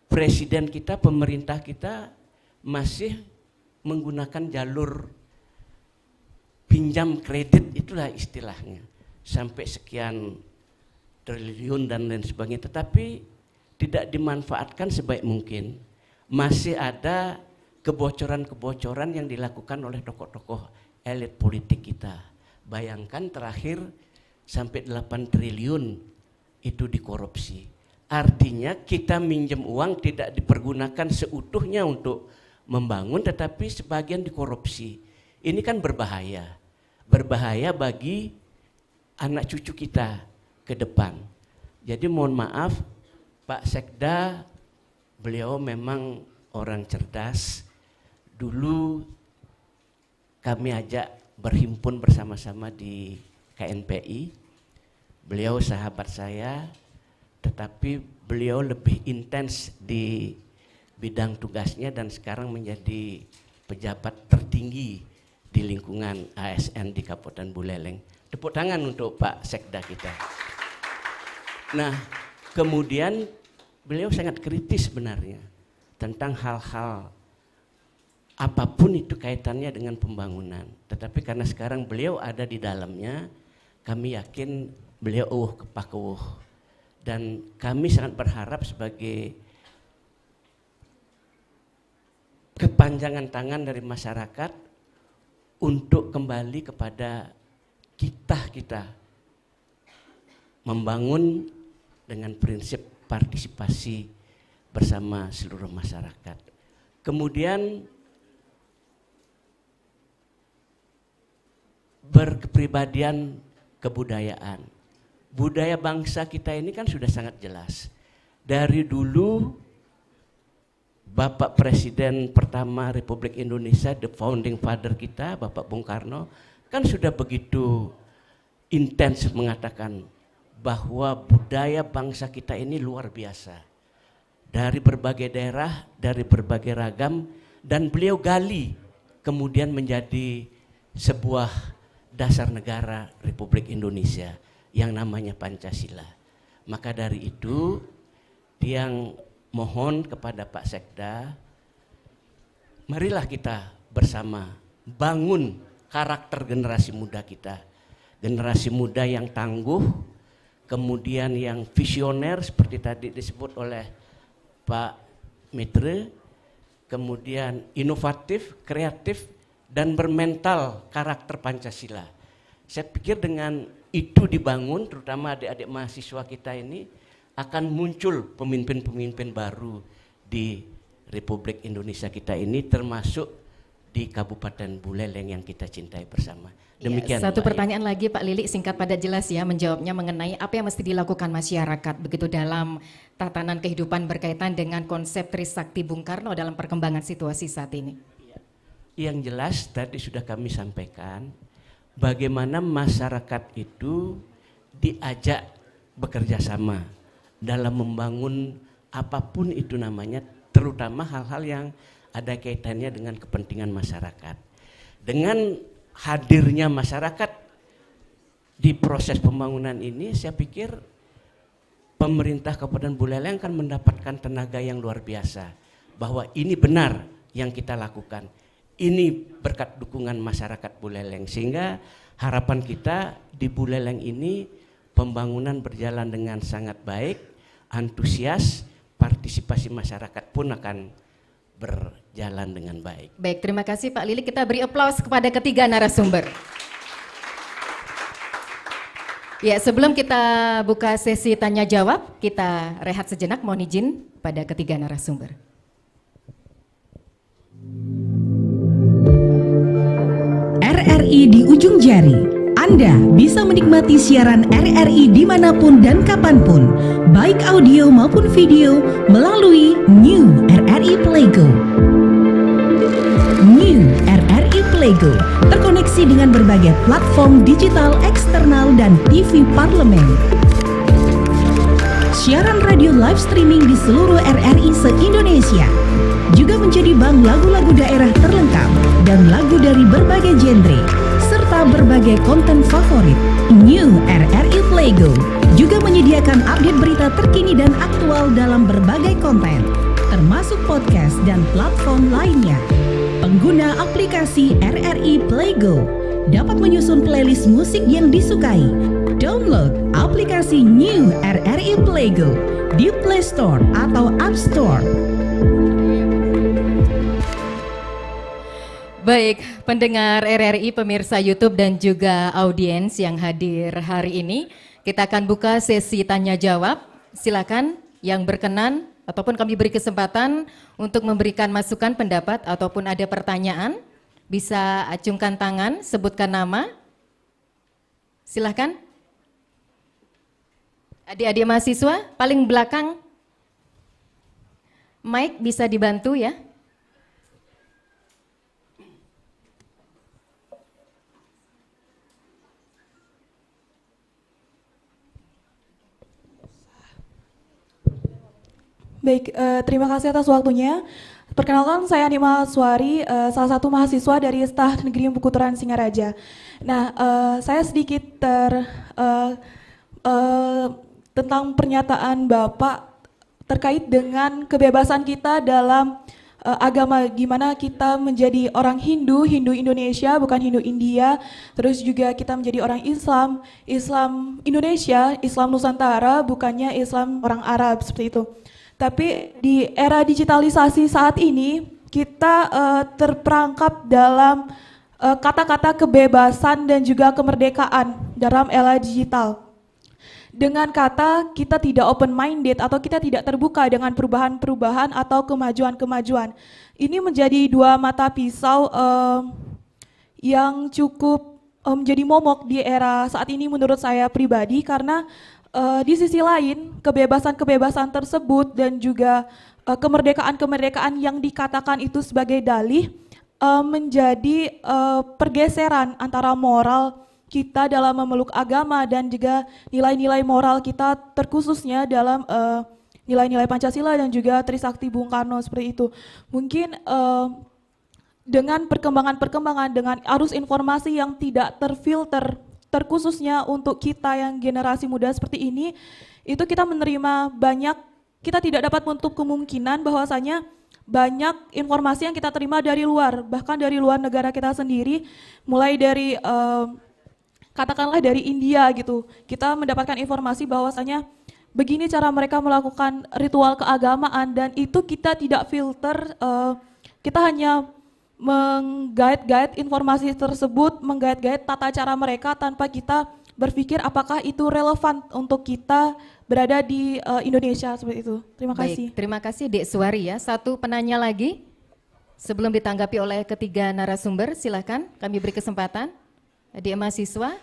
presiden kita, pemerintah kita masih menggunakan jalur pinjam kredit, itulah istilahnya, sampai sekian triliun dan lain sebagainya, tetapi tidak dimanfaatkan sebaik mungkin. Masih ada kebocoran-kebocoran yang dilakukan oleh tokoh-tokoh elit politik kita. Bayangkan terakhir sampai 8 triliun itu dikorupsi. Artinya kita minjem uang tidak dipergunakan seutuhnya untuk membangun, tetapi sebagian dikorupsi. Ini kan berbahaya bagi anak cucu kita ke depan. Jadi mohon maaf Pak Sekda, beliau memang orang cerdas. Dulu kami ajak berhimpun bersama-sama di KNPI. Beliau sahabat saya, tetapi beliau lebih intens di bidang tugasnya dan sekarang menjadi pejabat tertinggi di lingkungan ASN di Kabupaten Buleleng. Tepuk tangan untuk Pak Sekda kita. Nah, kemudian beliau sangat kritis sebenarnya tentang hal-hal apapun itu kaitannya dengan pembangunan. Tetapi karena sekarang beliau ada di dalamnya, kami yakin beliau kepakeuh. Dan kami sangat berharap sebagai kepanjangan tangan dari masyarakat untuk kembali kepada kita membangun dengan prinsip partisipasi bersama seluruh masyarakat. Kemudian berkepribadian kebudayaan. Budaya bangsa kita ini kan sudah sangat jelas. Dari dulu Bapak Presiden pertama Republik Indonesia, the founding father kita, Bapak Bung Karno, kan sudah begitu intens mengatakan bahwa budaya bangsa kita ini luar biasa. Dari berbagai daerah, dari berbagai ragam, dan beliau gali kemudian menjadi sebuah dasar negara Republik Indonesia yang namanya Pancasila. Maka dari itu, yang mohon kepada Pak Sekda, marilah kita bersama bangun karakter generasi muda kita. Generasi muda yang tangguh, kemudian yang visioner seperti tadi disebut oleh Pak Mitre, kemudian inovatif, kreatif, dan bermental karakter Pancasila. Saya pikir dengan itu dibangun, terutama adik-adik mahasiswa kita ini, akan muncul pemimpin-pemimpin baru di Republik Indonesia kita ini, termasuk di Kabupaten Buleleng yang kita cintai bersama. Demikian. Ya, satu pertanyaan lagi Pak Lilik, singkat padat jelas ya menjawabnya mengenai apa yang mesti dilakukan masyarakat begitu dalam tatanan kehidupan berkaitan dengan konsep Trisakti Bung Karno dalam perkembangan situasi saat ini. Yang jelas tadi sudah kami sampaikan bagaimana masyarakat itu diajak bekerja sama dalam membangun apapun itu namanya, terutama hal-hal yang ada kaitannya dengan kepentingan masyarakat. Dengan hadirnya masyarakat di proses pembangunan ini, saya pikir pemerintah Kabupaten Buleleng akan mendapatkan tenaga yang luar biasa, bahwa ini benar yang kita lakukan. Ini berkat dukungan masyarakat Buleleng, sehingga harapan kita di Buleleng ini pembangunan berjalan dengan sangat baik, antusias, partisipasi masyarakat pun akan berjalan dengan baik. Baik, terima kasih Pak Lilik. Kita beri aplaus kepada ketiga narasumber. Ya, sebelum kita buka sesi tanya jawab, kita rehat sejenak, mohon izin pada ketiga narasumber. RRI di ujung jari. Anda bisa menikmati siaran RRI dimanapun dan kapanpun, baik audio maupun video melalui New RRI Playgo. New RRI Playgo terkoneksi dengan berbagai platform digital eksternal dan TV parlemen. Siaran radio live streaming di seluruh RRI se-Indonesia. Juga menjadi bank lagu-lagu daerah terlengkap dan lagu dari berbagai genre, serta berbagai konten favorit. New RRI Playgo juga menyediakan update berita terkini dan aktual dalam berbagai konten, termasuk podcast dan platform lainnya. Pengguna aplikasi RRI Playgo dapat menyusun playlist musik yang disukai. Download aplikasi New RRI Playgo di Play Store atau App Store. Baik, pendengar RRI, pemirsa YouTube dan juga audiens yang hadir hari ini, kita akan buka sesi tanya jawab. Silakan yang berkenan ataupun kami beri kesempatan untuk memberikan masukan, pendapat ataupun ada pertanyaan, bisa acungkan tangan, sebutkan nama. Silakan. Adik-adik mahasiswa paling belakang, mic bisa dibantu ya. Baik, terima kasih atas waktunya. Perkenalkan, saya Nima Suari, salah satu mahasiswa dari Stah Negeri Empu Kuturan Singaraja. Nah, saya sedikit tentang pernyataan Bapak terkait dengan kebebasan kita dalam agama, gimana kita menjadi orang Hindu Indonesia, bukan Hindu India, terus juga kita menjadi orang Islam Indonesia, Islam Nusantara, bukannya Islam orang Arab, seperti itu. Tapi di era digitalisasi saat ini, kita terperangkap dalam kata-kata kebebasan dan juga kemerdekaan dalam era digital. Dengan kata kita tidak open-minded atau kita tidak terbuka dengan perubahan-perubahan atau kemajuan-kemajuan. Ini menjadi dua mata pisau yang cukup menjadi momok di era saat ini menurut saya pribadi, karena di sisi lain, kebebasan-kebebasan tersebut dan juga kemerdekaan-kemerdekaan yang dikatakan itu sebagai dalih menjadi pergeseran antara moral kita dalam memeluk agama dan juga nilai-nilai moral kita, terkhususnya dalam nilai-nilai Pancasila dan juga Trisakti Bung Karno, seperti itu. Mungkin dengan perkembangan-perkembangan, dengan arus informasi yang tidak terfilter, terkhususnya untuk kita yang generasi muda seperti ini, itu kita menerima banyak, kita tidak dapat menutup kemungkinan bahwasanya banyak informasi yang kita terima dari luar, bahkan dari luar negara kita sendiri, mulai dari katakanlah dari India gitu, kita mendapatkan informasi bahwasanya begini cara mereka melakukan ritual keagamaan, dan itu kita tidak filter, kita hanya menggait-gait informasi tersebut, menggait-gait tata cara mereka tanpa kita berpikir apakah itu relevan untuk kita berada di Indonesia, seperti itu. Terima kasih. Baik, terima kasih Dek Suwari ya. Satu penanya lagi sebelum ditanggapi oleh ketiga narasumber, silakan kami beri kesempatan. Adik mahasiswa.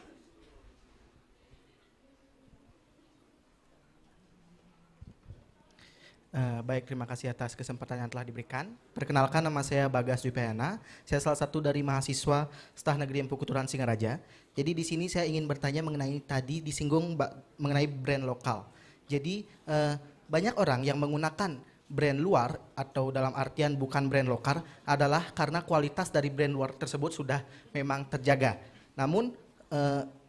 Baik, terima kasih atas kesempatan yang telah diberikan. Perkenalkan, nama saya Bagas Dwipayana. Saya salah satu dari mahasiswa Stah Negeri Empu Kuturan Singaraja. Jadi di sini saya ingin bertanya mengenai tadi disinggung mengenai brand lokal. Jadi banyak orang yang menggunakan brand luar atau dalam artian bukan brand lokal adalah karena kualitas dari brand luar tersebut sudah memang terjaga. Namun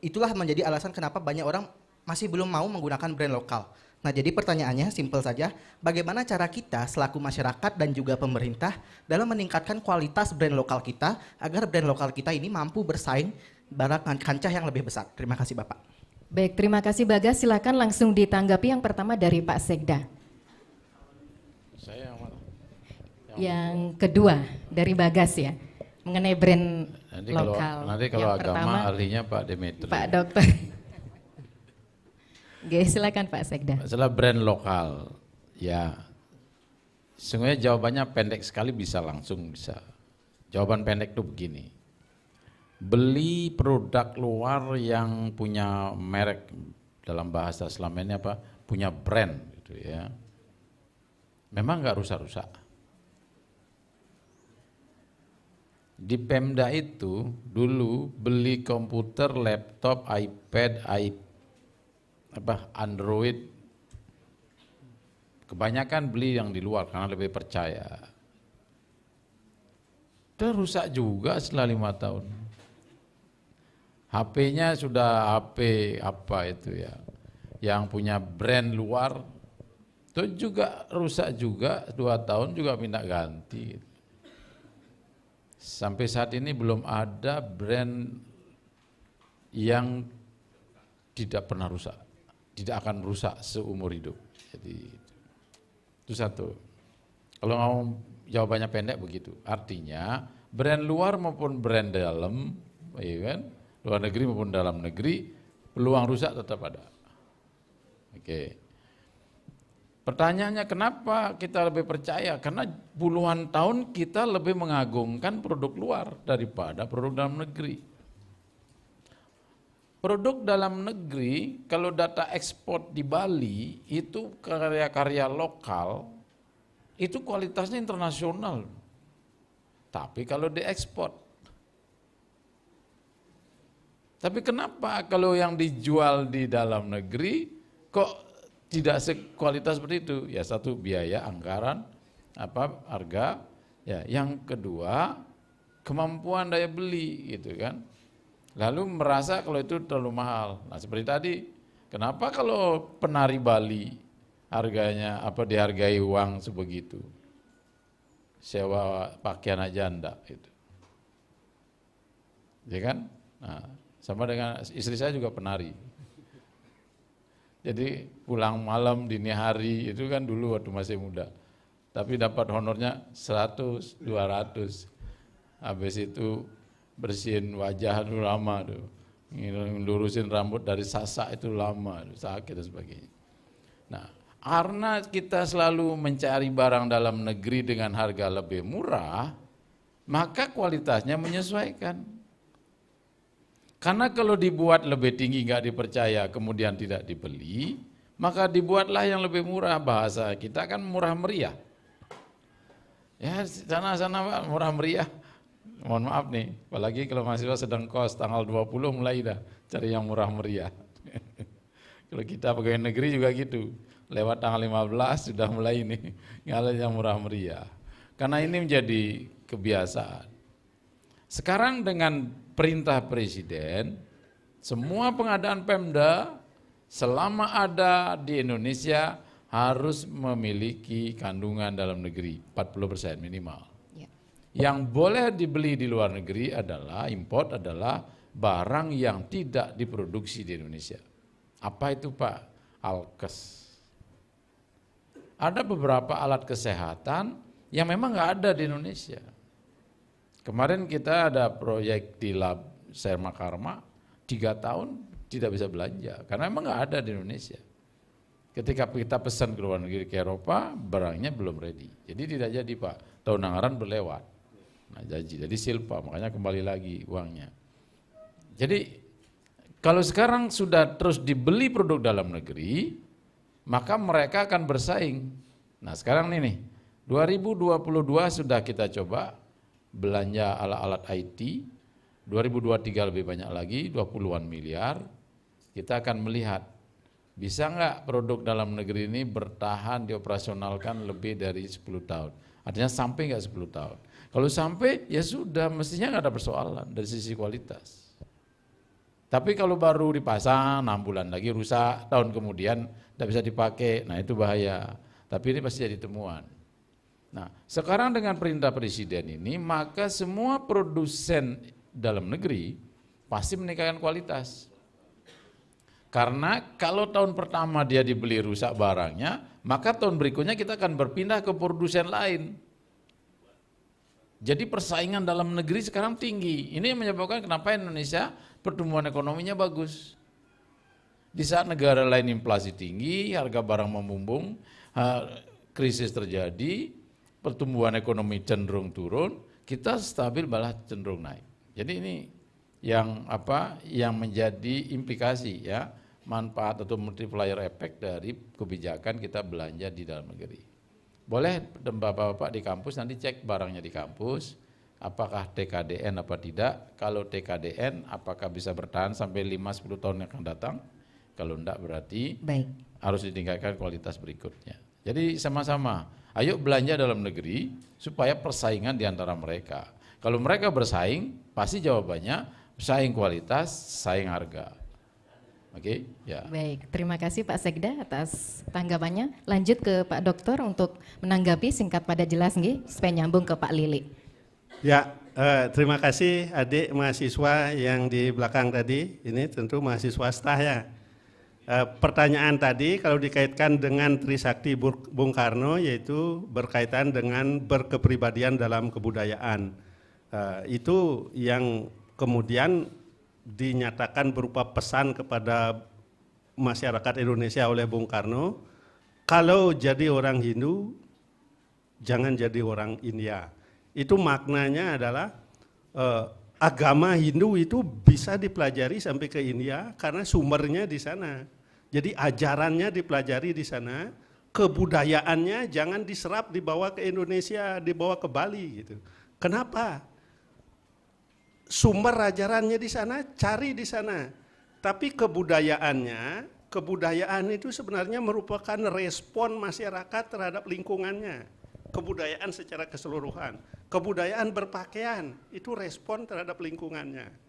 itulah menjadi alasan kenapa banyak orang masih belum mau menggunakan brand lokal. Nah, jadi pertanyaannya simpel saja, bagaimana cara kita selaku masyarakat dan juga pemerintah dalam meningkatkan kualitas brand lokal kita agar brand lokal kita ini mampu bersaing pada kancah yang lebih besar. Terima kasih Bapak. Baik, terima kasih Bagas. Silakan langsung ditanggapi yang pertama dari Pak Sekda. Saya yang mana? Yang kedua dari Bagas ya, mengenai brand Nanti lokal. Nanti kalau yang agama pertama, ahlinya Pak Demetri. Pak Dokter. Oke, silakan Pak Sekda. Masalah brand lokal, ya sebenarnya jawabannya pendek sekali, bisa langsung bisa. Jawaban pendek itu begini, beli produk luar yang punya merek, dalam bahasa selama ini apa, punya brand gitu ya, memang nggak rusak-rusak. Di Pemda itu dulu beli komputer, laptop, iPad, Android, kebanyakan beli yang di luar karena lebih percaya. Udah rusak juga setelah 5 tahun. HP-nya sudah HP apa itu ya, yang punya brand luar, itu juga rusak juga, 2 tahun juga minta ganti. Sampai saat ini belum ada brand yang tidak pernah rusak, tidak akan rusak seumur hidup. Jadi itu satu. Kalau mau jawabannya pendek begitu, artinya brand luar maupun brand dalam, ya kan, luar negeri maupun dalam negeri, peluang rusak tetap ada. Oke. Pertanyaannya kenapa kita lebih percaya? Karena puluhan tahun kita lebih mengagungkan produk luar daripada produk dalam negeri. Produk dalam negeri, kalau data ekspor di Bali, itu karya-karya lokal, itu kualitasnya internasional. Tapi kalau diekspor. Tapi kenapa kalau yang dijual di dalam negeri, kok tidak sekualitas seperti itu? Ya satu, biaya, anggaran, harga. Ya, yang kedua, kemampuan daya beli gitu kan. Lalu merasa kalau itu terlalu mahal. Nah seperti tadi, kenapa kalau penari Bali harganya dihargai uang sebegitu? Sewa pakaian aja enggak gitu. Ya kan? Nah, sama dengan istri saya juga penari. Jadi pulang malam dini hari itu kan dulu waktu masih muda. Tapi dapat honornya 100, 200. Habis itu bersihin wajah itu lama tuh. Lurusin rambut dari sasak itu lama, sakit dan sebagainya. Nah, karena kita selalu mencari barang dalam negeri dengan harga lebih murah, maka kualitasnya menyesuaikan. Karena kalau dibuat lebih tinggi nggak dipercaya, kemudian tidak dibeli, maka dibuatlah yang lebih murah. Bahasa kita kan murah meriah. Ya sana-sana Pak, murah meriah. Mohon maaf nih, apalagi kalau mahasiswa sedang kos, tanggal 20 mulai dah cari yang murah meriah. Kalau kita pegawai negeri juga gitu, lewat tanggal 15 sudah mulai nih, ngalih yang murah meriah. Karena ini menjadi kebiasaan. Sekarang dengan perintah Presiden, semua pengadaan Pemda selama ada di Indonesia harus memiliki kandungan dalam negeri 40% minimal. Ya. Yang boleh dibeli di luar negeri adalah import adalah barang yang tidak diproduksi di Indonesia. Apa itu Pak? Alkes. Ada beberapa alat kesehatan yang memang nggak ada di Indonesia. Kemarin kita ada proyek di lab Serma Karma, 3 tahun tidak bisa belanja, karena memang nggak ada di Indonesia. Ketika kita pesan ke luar negeri, ke Eropa, barangnya belum ready. Jadi tidak jadi Pak, tahun anggaran berlewat. Nah jadi silpa, makanya kembali lagi uangnya. Jadi kalau sekarang sudah terus dibeli produk dalam negeri, maka mereka akan bersaing. Nah sekarang ini 2022 sudah kita coba belanja alat-alat IT, 2023 lebih banyak lagi, 20-an miliar, kita akan melihat bisa nggak produk dalam negeri ini bertahan dioperasionalkan lebih dari 10 tahun. Artinya sampai nggak 10 tahun. Kalau sampai ya sudah mestinya nggak ada persoalan dari sisi kualitas. Tapi kalau baru dipasang 6 bulan lagi rusak, tahun kemudian tidak bisa dipakai, nah itu bahaya. Tapi ini pasti jadi temuan. Nah, sekarang dengan perintah Presiden ini, maka semua produsen dalam negeri pasti meningkatkan kualitas. Karena kalau tahun pertama dia dibeli rusak barangnya, maka tahun berikutnya kita akan berpindah ke produsen lain. Jadi persaingan dalam negeri sekarang tinggi. Ini yang menyebabkan kenapa Indonesia pertumbuhan ekonominya bagus. Di saat negara lain inflasi tinggi, harga barang membumbung, krisis terjadi, pertumbuhan ekonomi cenderung turun, kita stabil malah cenderung naik. Jadi ini yang menjadi implikasi ya, manfaat atau multiplier effect dari kebijakan kita belanja di dalam negeri. Boleh Bapak-bapak di kampus nanti cek barangnya di kampus, apakah TKDN apa tidak. Kalau TKDN apakah bisa bertahan sampai 5-10 tahun yang akan datang. Kalau enggak berarti harus ditingkatkan kualitas berikutnya. Jadi sama-sama, ayo belanja dalam negeri supaya persaingan di antara mereka. Kalau mereka bersaing, pasti jawabannya saing kualitas, saing harga. Oke, ya. Baik, terima kasih Pak Sekda atas tanggapannya. Lanjut ke Pak Dokter untuk menanggapi singkat pada jelas nggih, supaya nyambung ke Pak Lili. Ya, terima kasih adik mahasiswa yang di belakang tadi. Ini tentu mahasiswa STAH ya. Pertanyaan tadi kalau dikaitkan dengan Trisakti Bung Karno, yaitu berkaitan dengan berkepribadian dalam kebudayaan. Itu yang kemudian dinyatakan berupa pesan kepada masyarakat Indonesia oleh Bung Karno, kalau jadi orang Hindu, jangan jadi orang India. Itu maknanya adalah agama Hindu itu bisa dipelajari sampai ke India karena sumbernya di sana. Jadi ajarannya dipelajari di sana, kebudayaannya jangan diserap dibawa ke Indonesia, dibawa ke Bali gitu. Kenapa? Sumber ajarannya di sana, cari di sana. Tapi kebudayaan itu sebenarnya merupakan respon masyarakat terhadap lingkungannya. Kebudayaan secara keseluruhan. Kebudayaan berpakaian itu respon terhadap lingkungannya.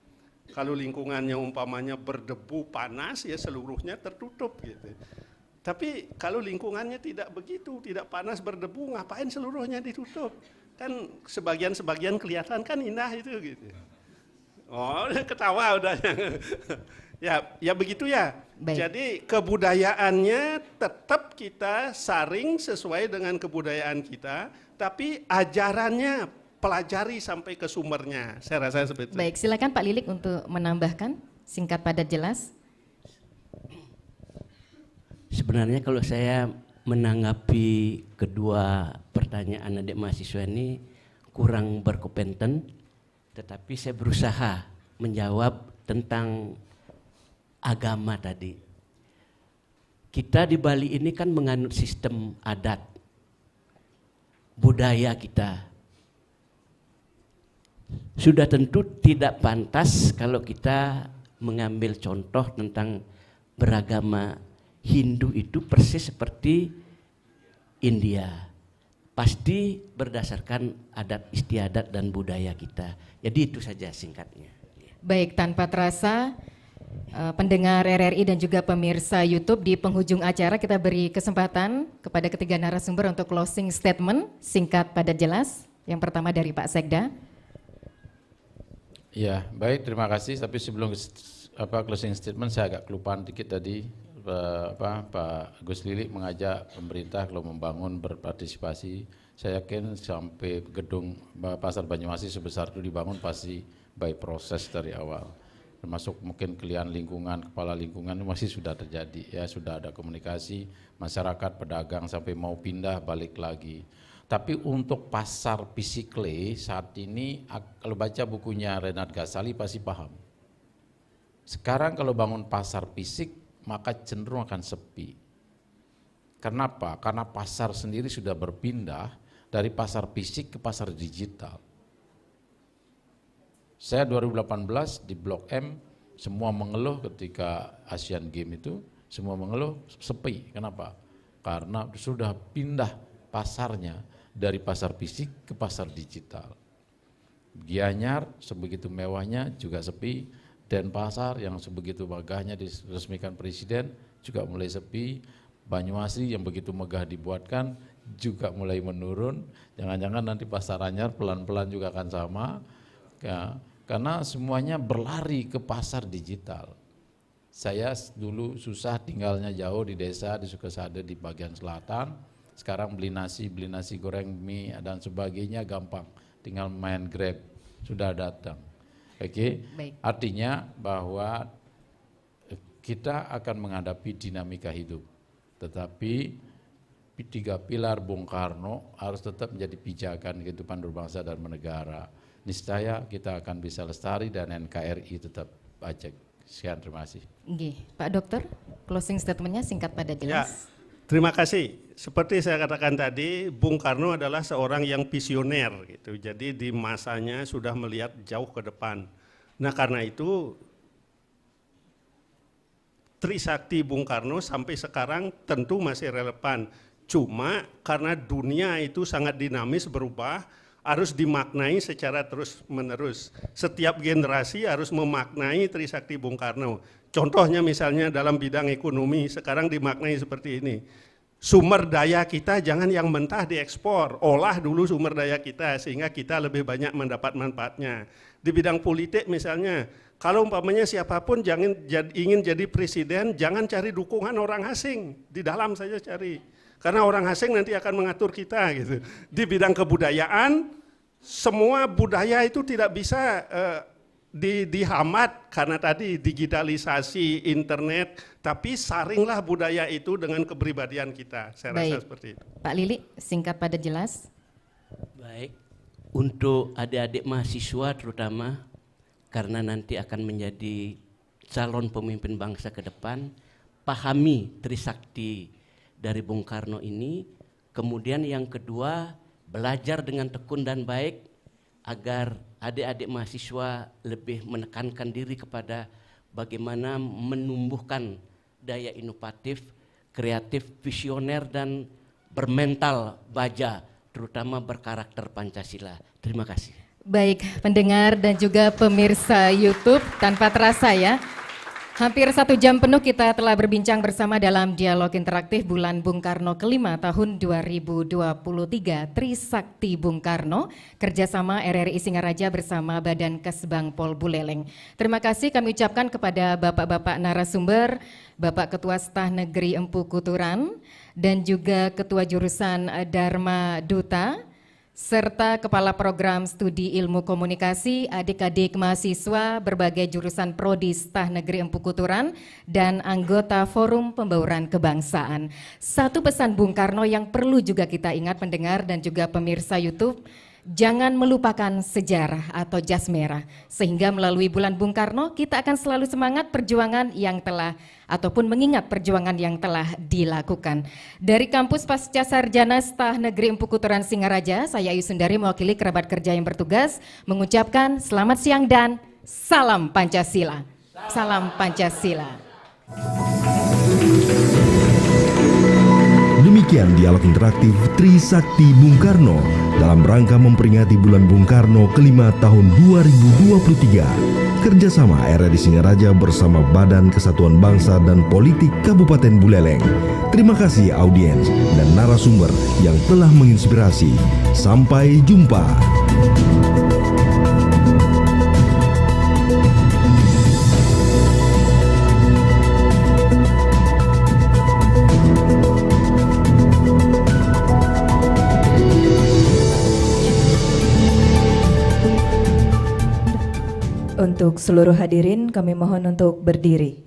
Kalau lingkungannya umpamanya berdebu panas, ya seluruhnya tertutup gitu. Tapi kalau lingkungannya tidak begitu, tidak panas berdebu, ngapain seluruhnya ditutup? Kan sebagian-sebagian kelihatan kan indah itu gitu. Oh, ketawa udah. Ya begitu ya. Baik. Jadi kebudayaannya tetap kita saring sesuai dengan kebudayaan kita, tapi ajarannya pelajari sampai ke sumbernya. Saya rasa seperti itu. Baik, silakan Pak Lilik untuk menambahkan singkat padat jelas. Sebenarnya kalau saya menanggapi kedua pertanyaan adik mahasiswa ini kurang berkompeten, tetapi saya berusaha menjawab tentang agama tadi. Kita di Bali ini kan menganut sistem adat, budaya kita. Sudah tentu tidak pantas kalau kita mengambil contoh tentang beragama Hindu itu persis seperti India. Pasti berdasarkan adat istiadat dan budaya kita. Jadi itu saja singkatnya. Baik, tanpa terasa pendengar RRI dan juga pemirsa YouTube, di penghujung acara kita beri kesempatan kepada ketiga narasumber untuk closing statement singkat padat jelas. Yang pertama dari Pak Sekda. Ya, baik, terima kasih. Tapi sebelum closing statement saya agak kelupaan dikit tadi. Pak Gus Lilik mengajak pemerintah kalau membangun berpartisipasi. Saya yakin sampai gedung Pasar Banyuasin sebesar itu dibangun pasti by proses dari awal. Termasuk mungkin kalian lingkungan, kepala lingkungan masih sudah terjadi ya, sudah ada komunikasi, masyarakat, pedagang sampai mau pindah balik lagi. Tapi untuk pasar physically saat ini, kalau baca bukunya Renat Ghazali pasti paham. Sekarang kalau bangun pasar fisik, maka cenderung akan sepi. Kenapa? Karena pasar sendiri sudah berpindah dari pasar fisik ke pasar digital. Saya 2018 di Blok M, semua mengeluh ketika Asian Games itu, semua mengeluh sepi. Kenapa? Karena sudah pindah pasarnya dari pasar fisik ke pasar digital. Gianyar sebegitu mewahnya juga sepi, Denpasar yang sebegitu megahnya diresmikan Presiden juga mulai sepi, Banyuasin yang begitu megah dibuatkan juga mulai menurun, jangan-jangan nanti Pasar Anyar pelan-pelan juga akan sama, ya, karena semuanya berlari ke pasar digital. Saya dulu susah tinggalnya jauh di desa, di Sukasade di bagian selatan. Sekarang beli nasi goreng, mie dan sebagainya gampang, tinggal main Grab, sudah datang. Oke, artinya bahwa kita akan menghadapi dinamika hidup. Tetapi 3 pilar Bung Karno harus tetap menjadi pijakan kehidupan berbangsa dan bernegara. Niscaya kita akan bisa lestari dan NKRI tetap ajak. Sekian, terima kasih. Pak Dokter, closing statementnya singkat pada jelas. Ya, terima kasih. Seperti saya katakan tadi, Bung Karno adalah seorang yang visioner gitu. Jadi di masanya sudah melihat jauh ke depan. Nah karena itu Trisakti Bung Karno sampai sekarang tentu masih relevan. Cuma karena dunia itu sangat dinamis berubah, harus dimaknai secara terus menerus. Setiap generasi harus memaknai Trisakti Bung Karno. Contohnya misalnya dalam bidang ekonomi sekarang dimaknai seperti ini. Sumber daya kita jangan yang mentah diekspor, olah dulu sumber daya kita sehingga kita lebih banyak mendapat manfaatnya. Di bidang politik misalnya, kalau umpamanya siapapun ingin jadi presiden, jangan cari dukungan orang asing, di dalam saja cari. Karena orang asing nanti akan mengatur kita gitu. Di bidang kebudayaan, semua budaya itu tidak bisa dihambat karena tadi digitalisasi internet, tapi saringlah budaya itu dengan kepribadian kita. Saya rasa seperti itu. Pak Lili, singkat pada jelas. Baik, untuk adik-adik mahasiswa terutama, karena nanti akan menjadi calon pemimpin bangsa ke depan, pahami Trisakti dari Bung Karno ini. Kemudian yang kedua, belajar dengan tekun dan baik agar adik-adik mahasiswa lebih menekankan diri kepada bagaimana menumbuhkan daya inovatif, kreatif, visioner dan bermental baja, terutama berkarakter Pancasila. Terima kasih. Baik, pendengar dan juga pemirsa YouTube, tanpa terasa ya, hampir 1 jam penuh kita telah berbincang bersama dalam dialog interaktif Bulan Bung Karno kelima tahun 2023, Trisakti Bung Karno, kerjasama RRI Singaraja bersama Badan Kesbang Pol Buleleng. Terima kasih kami ucapkan kepada Bapak-Bapak narasumber, Bapak Ketua Staf Negeri Empu Kuturan, dan juga Ketua Jurusan Dharma Duta, serta Kepala Program Studi Ilmu Komunikasi, adik-adik mahasiswa berbagai jurusan Prodi Staf Negeri Empu Kuturan, dan anggota Forum Pembauran Kebangsaan. Satu pesan Bung Karno yang perlu juga kita ingat pendengar dan juga pemirsa YouTube, jangan melupakan sejarah atau jas merah, sehingga melalui Bulan Bung Karno kita akan selalu semangat perjuangan yang telah ataupun mengingat perjuangan yang telah dilakukan. Dari Kampus Pasca Sarjana Staf Negeri Empu Kuturan Singaraja, saya Ayu Sundari mewakili kerabat kerja yang bertugas mengucapkan selamat siang dan salam Pancasila. Salam Pancasila. Demikian dialog interaktif Trisakti Bung Karno dalam rangka memperingati Bulan Bung Karno kelima tahun 2023. Kerjasama RRI Singaraja bersama Badan Kesatuan Bangsa dan Politik Kabupaten Buleleng. Terima kasih audiens dan narasumber yang telah menginspirasi. Sampai jumpa. Untuk seluruh hadirin kami mohon untuk berdiri.